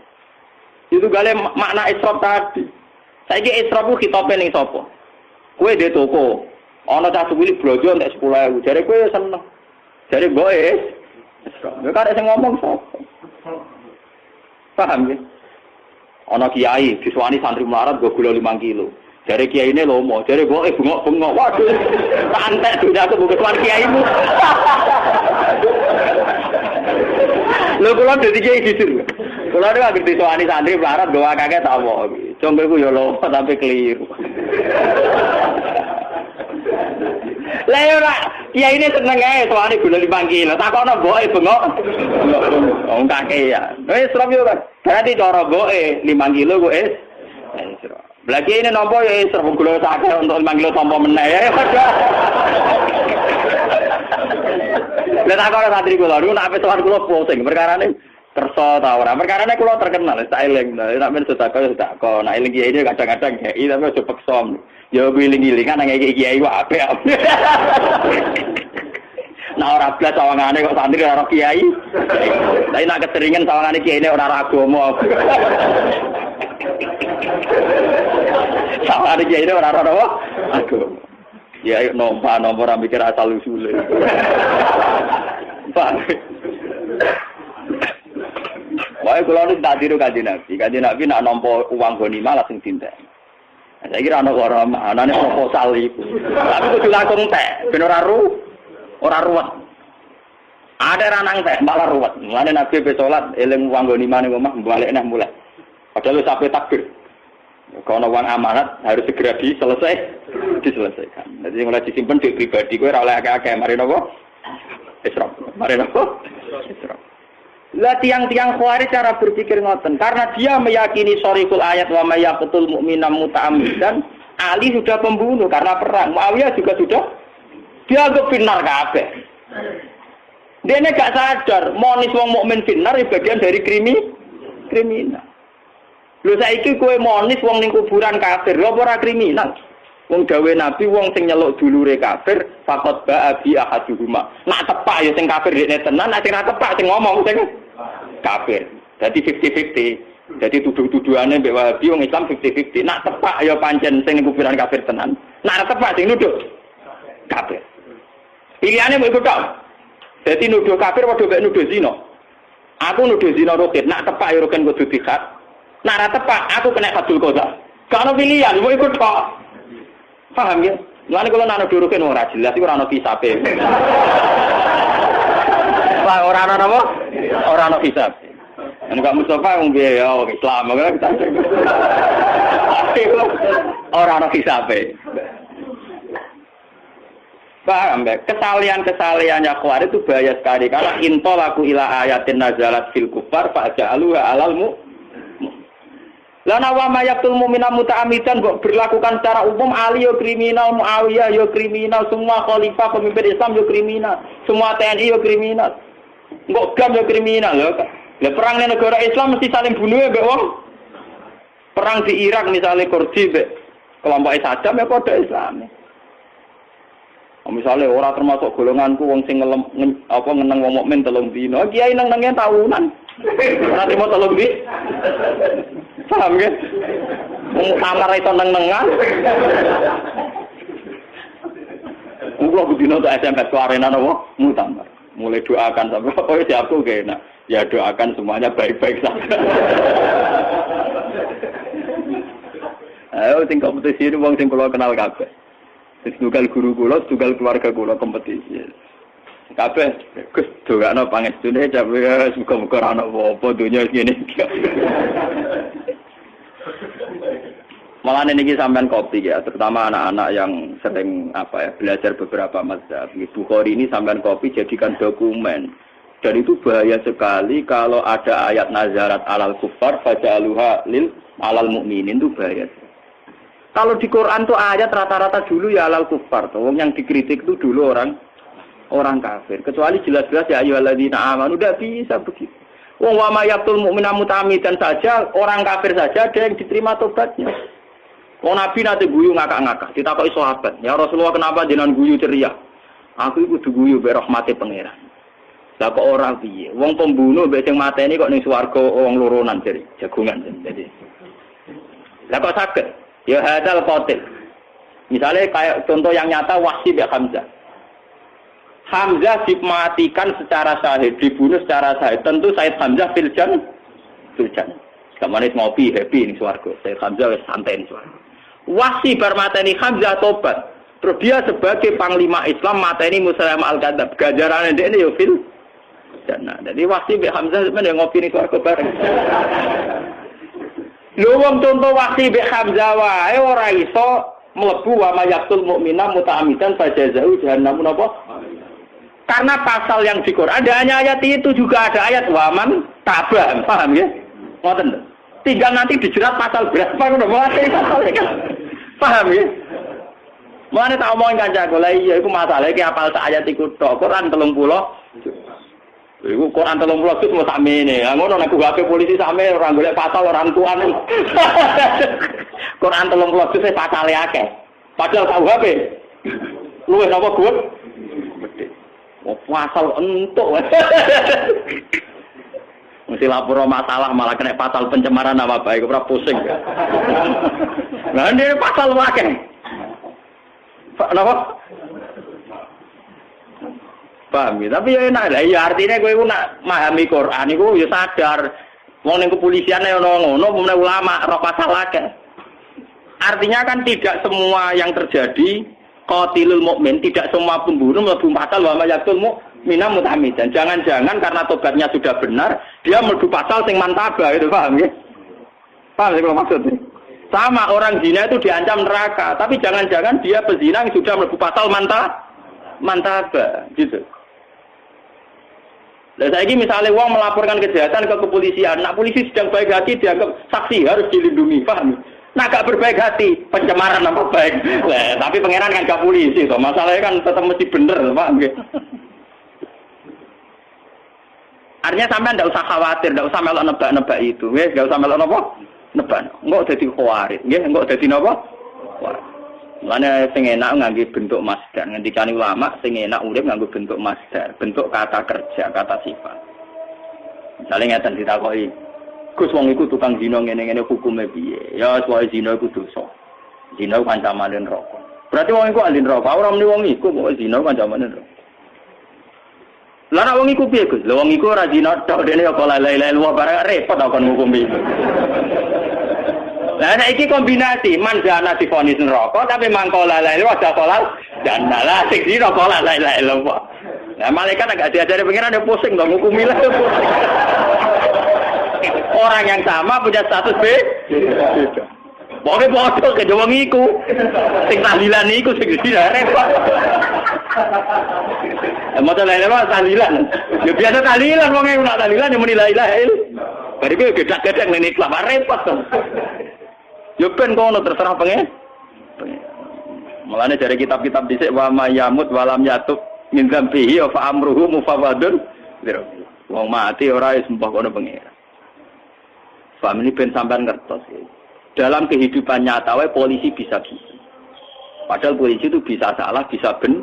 Itu gale makna israf tadi. Saiki israf ku khitope ning sapa? Kowe dhe toko, ana cah cilik blojo entek 10.000. Jare kowe seneng. Jare mbok israf. Ya karek sing ngomong sapa? Paham ya? Ana kiai disuwani santri melarat go gula 5 kilo. Jare kiyaine lomo, jare mbok bengok-bengok. Waduh. Tak antek dunyaku mbok kesuwan kiaimu. Lho kula dadi kiai jujur. Kula nek anggere disuwani santri melarat go akeh tak apa. Jonggelku ya lomo tapi keliru. Lah ora, kiai ini seneng ae soalé gula 5 kilo. Takono mboke bengok. Wong kakek ya. Wis serap yo kan. Berarti cara mboke 5 kilo kok serap. Lah kiai ini nampa ya serap gula sakit untuk 5 kilo tampa meneh ya. Lah takono santri kula niku nek sowan kula pusing perkarane kersa ta ora. Perkarane kula terkenal tak eling. Nek men sedekah nek eling kiai ini kadang-kadang kiai tapi aja peksa. Ya wiling-wiling kan nang kiai wae apik. Nah ora blas sawangane kok santri ora kiai. Lah nek keteringan sawangane kiai ini ora agama. Sawangane kiai ini ora agama. Ya ayo nompa ora mikir asal usule. Pak. Wae kula nu tak tiru kanjeng Nabi. Kanjeng Nabi nak nampa uang ghanimah langsung tindak. Saya kira anak orang anane proposal iku. Tapi kudu langsung tek, ben ora ruwet. Ada ranang tek malah ruwet. Mulane Nabi be salat eling wong ghanimah ning omah balik neh mulai. Padahal sampai takbir. Kalau uang amanat harus segera diselesaikan. Jadi mulai disimpen di pribadi kowe ora oleh akeh-akeh mari napa? Israf. Mari napa? Lah tiang-tiang Khawarij cara berpikir ngoten, karena dia meyakini sharihul ayat wa may yaqtul mu'mina muta'ammidan, Ali sudah pembunuh karena perang, Muawiyah juga sudah dianggap finnar kabeh. Dene gak sadar, monis wong mukmin finnar bagian dari kriminal. Lho saiki kowe monis wong ning kuburan kafir, lho ora kriminal. Wong dawe Nabi wong sing nyeluk dulure kafir, faqat ba'a bi ahaduhuma. Nak tepak ya sing kafir dekne tenan, nek ora tepak sing ngomong sing kafir. Dadi 50-50. Dadi tuduh-tuduhane mbek Wahabi wong Islam 50-50. Nak tepak ya pancen sing kuburan kafir tenan. Nak ora tepak sing nuduh kafir. Pilihane mbok iku tok. Dadi nuduh kafir padha mbek nuduh zina. Aku nuduh zina Rukin, nak tepak ya Rukin kudu dikat. Nak ora tepak aku kena hadul qadha. Gak ono pilihan, mbok iku tok. Paham ya? Mulane kalau nana durukin ora jelas iku ora ono hisabe. Lah ora ono apa? Ora ono hisab. Nek Mustafa wong piye ya Islam kok kita. Ora ono hisabe. Paham ya? Kesalahan-kesalahannya Khawarij itu bahaya sekali karena intolaku ila ayatin nazalat fil kufar fa'ja'aluha alal Lana wa mayaktul mu'mina muta'amidan kok berlakukan secara umum Ali yo kriminal, Muawiyah yo kriminal, semua khalifah pemimpin Islam yo kriminal, semua TNI yo kriminal. Kok GAM yo kriminal lho. Lah perang ning negara Islam mesti saling bunuh mbek wong. Perang di Irak misalnya Kurdi mbek kelompok Saddam ya padha Islam. Misalnya orang termasuk golonganku wong sing ngeneng wong mukmin 3 dina, kiai neng-nenge tahunan. Ora trimo 3 dina. Paham ya? Amar itu neng-nengan. Kulo bedino tak SMS ke arena nopo mutamar. Mulai doakan sampai oh siapku kena. Ya doakan semuanya baik-baik saja. Ayo sing kompetisi ini wong sing kula kenal kabeh. Tunggal guru kula, tunggal keluarga kula kompetisi. Kabeh Gus dongakno pangestune jabe muga-muga ora ana apa-apa donya ngene iki. Malah niki sampean kopi ya, terutama anak-anak yang sering belajar beberapa mazhab. Bukhari ini sampean kopi jadikan dokumen. Dan itu bahaya sekali kalau ada ayat nazarat alal kufar faja'aluha lil alal mukminin, itu bahaya. Kalau di Quran tuh ayat rata-rata dulu ya alal kufar, tuh yang dikritik itu dulu orang kafir. Kecuali jelas-jelas ya ayyuhalladzina amanu, udah bisa begitu. Wong wa may yaqtul mu'mina muta'ammidan saja, orang kafir saja ada yang diterima tobatnya. Wong Nabi nate guyu ngakak-ngakak, ditakoki sahabat, "Ya Rasulullah, kenapa jenengan guyu ceria?" "Aku iku kudu guyu be rahmate pangeran." Lah kok ora piye? Wong pembunuh mbek sing mateni kok ning swarga wong loronan jare, jagungan jadi. Lah kok saged? Ya hadal qatil. Misalnya kayak contoh yang nyata Wahsy bin Hamzah. Hamzah dimatikan secara sahih, dibunuh secara sahih. Tentu Said Hamzah filjan. Kemarin ngopi happy ning swarga. Said Hamzah wis santai ning swarga. Wahsy bar mateni Hamzah tobat. Terus dia sebagai panglima Islam mateni Musailamah al-Kadzdzab. Ganjarane ndekne yo fil jannah. Jadi Wahsy bin Hamzah sampeyan ngopi ning swarga bareng. Lho wong contoh Wahsy bin Hamzah wae ora iso mlebu wa mayaqtul mu'mina muta'ammidan fajazau jahannam napa? Karena pasal yang di Quran ada hanya ayat itu, juga ada ayat waman tabah, paham ya? Ngoten. Tinggal nanti dijerat pasal berapa ngono wae pasal kan. Paham ya? Mane tak omongin kancaku, lha iya iku masalahe ki apal sak ayat iku tok Quran 30. Iku Quran 30 juz mau sakmene. Ha ngono nek HP polisi sakmene ora golek pasal orang tuane. Quran 30 juz pasale akeh. Padahal KUHP luwih napa gue? Pasal entuk. Mesti lapor masalah malah kena pasal pencemaran nama baik, ora pusing. Nah, ini pasal akeh. Napa? Paham ya? Tapi ya enak lah. Ya artinya kowe nak memahami Quran iku ya sadar. Wong ning kepolisian ono ngono, mulai ulama ora pasal akeh. Artinya kan tidak semua yang terjadi qatilul mukmin, tidak semua pembunuh mlebu pasal wa mayaqtul mu'mina muta'ammidan. Jangan-jangan karena tobatnya sudah benar, dia mlebu pasal sing mantaba gitu, paham ya? Paham sih kalau maksudnya? Sama orang zina itu diancam neraka, tapi jangan-jangan dia pezina yang sudah mlebu pasal mantaba gitu. Lah saiki misale wong melaporkan kejahatan ke kepolisian, nak polisi sedang baik hati dianggap saksi harus dilindungi, paham? Nah gak berbaik hati, pencemaran nama baik. Lah, tapi pangeran kan gak polisi toh. Masalahnya kan tetap mesti bener, paham nggih? Artinya sampean ndak usah khawatir, ndak usah melok nebak-nebak itu, nggih, ndak usah melok napa? Nebak. Engko dadi khawarit, nggih, engko dadi napa? Mulane sing enak nganggo bentuk masdar. Ngendikane ulama sing enak urip nganggo bentuk masdar, bentuk kata kerja, kata sifat. Misale ngeten ditakoki, Gus wong iku tukang zina ngene-ngene hukume piye? Ya wae zina iku dosa. Zina kancamane neraka. Berarti wong iku ahli neraka. Ora muni wong iku kok zina kancamane neraka. Lah nek wong iku piye, Gus? Lah wong iku ora zina tok dene kok la ilaha illallah barang repot kon ngukumi. Lah nek iki kombinasi manjana divonis neraka tapi mangko la ilaha illallah kolal dan lah sing zina kok la ilaha illallah. Lah malaikat agak diajari pengiran dia pusing dong ngukumi lah. Orang yang sama punya status beda. Pokoknya bodoh ke wong iku. Sing tahlilan iku sing zina repot. Motor lain apa tahlilan? Ya biasa tahlilan wong e nak tahlilan yang muni la ilaha illallah. Bari kowe gedak-gedak ngene iki lah repot to. Ya ben kono terserah pengen. Mulane dari kitab-kitab dhisik wa mayamut walam yatub min dzambihi fa amruhu mufawadun. Wong mati ora wis mbah kono pengen. Paham ini ben sampean ngertos ya. Dalam kehidupan nyata wae polisi bisa gitu. Padahal polisi itu bisa salah, bisa benar.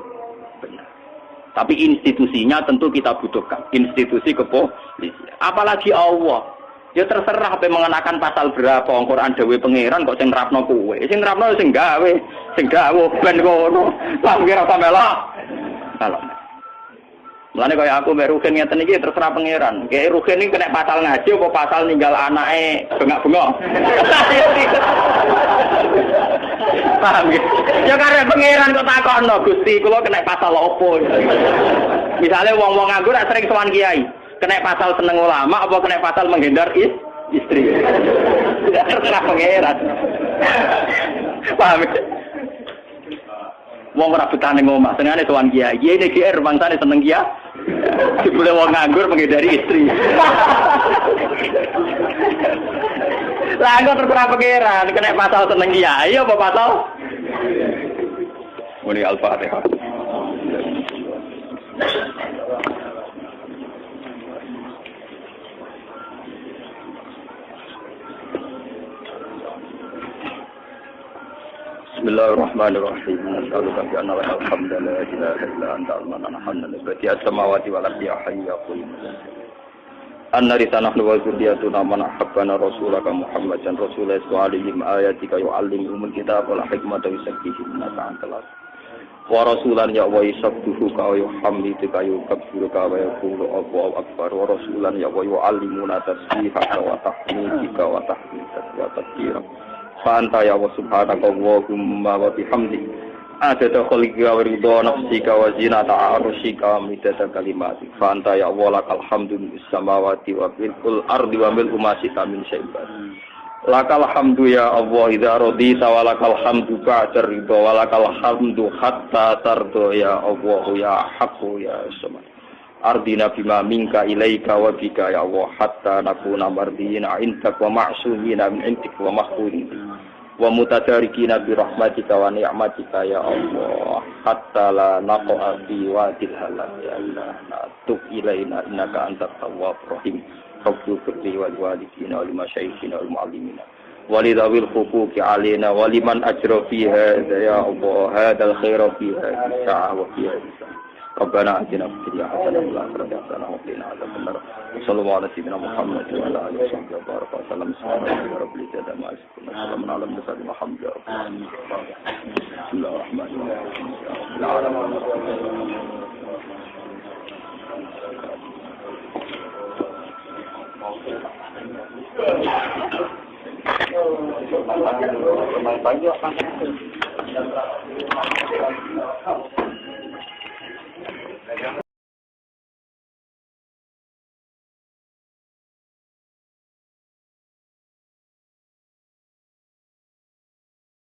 Tapi institusinya tentu kita butuhkan. Institusi kepolisian. Apalagi Allah. Ya terserah apa mengenakan pasal berapa Al-Qur'an dawuh pangeran kok sing nerapno kowe. Sing nerapno sing gawe ben kono. Lah kira sampe lah. Salah. Mulane kaya aku mbek Ruhin ngeten iki terserah pangeran. Kayak Ruhin iki kena pasal ngaji apa pasal ninggal anake bengak-bengok. Paham ya? Ya karena pangeran kok takokno Gusti kula kena pasal opo. Misale wong-wong nganggur sering sowan kiai. Kena pasal seneng ulama apa kena pasal menghindar istri. Terserah pangeran. Paham ya? Wong ora betane ngomah, senengane sowan kiai. Kiai iki GR bangsane seneng kiai. Dibule wong nganggur menghindari istri. Lah kok terserah pangeran, kena pasal seneng kiai apa pasal? Muni Al-Fatihah. Bismillahirrahmanirrahim. Assalamualaikum warahmatullahi wabarakatuh. La ilaha illa anta al-manan hamdan bati as-samawati wal ardi hayya qayyum. Anna risanahnu wa zurriyatuna man ahabbana rasulaka Muhammadan rasulullah sallallahu ayatika yu'allimuhumul kitaba wal hikmata wa yuzakkihim innaka antal wa rasulan ya wa yusabbihuka wa yuhammiduka yukabbiruka wa yaqulu Allahu akbar wa rasulan ya wa yu'allimuna tasbihaka wa tahmidika wa tahmidaka wa takbira. Fanta ya wa subhanaka Allahumma wa bihamdik adada khalqika wa ridha nafsika wa zinata arsyika midada kalimatik. Fanta ya Allah lakal hamdu bis samawati wa fil ardi wa mil umasita min syai'in. Lakal hamdu ya Allah idza radita wa lakal hamdu ba'da ridha wa lakal hamdu hatta tardo ya Allah ya haqqu ya samad. Ardina bima minka ilaika wa bika ya Allah hatta nakuna mardiyina intak wa ma'sumina min intik wa mahfurin wa mutadarikina bi rahmatika wa ni'matika ya Allah hatta la naqa'a fi wadil halal ya Allah natub ilaina innaka antat tawwabur rahim rabbil firli wal walidina wal masyayikhina wal muallimina walidawil huquqi alaina waliman ajra fiha ya Allah hadzal khaira fiha sa'a wa fiha Rabbana atina fid dunya hasanah wa fil akhirati hasanah wa qina adzabannar. Sallallahu alaihi wa sallam Muhammad wa ala alihi wa sahbihi wa baraka wa sallam. Subhanallahi rabbil izzati amma yasifun. Salamun ala al-mursalin walhamdulillahi. Bismillahirrahmanirrahim.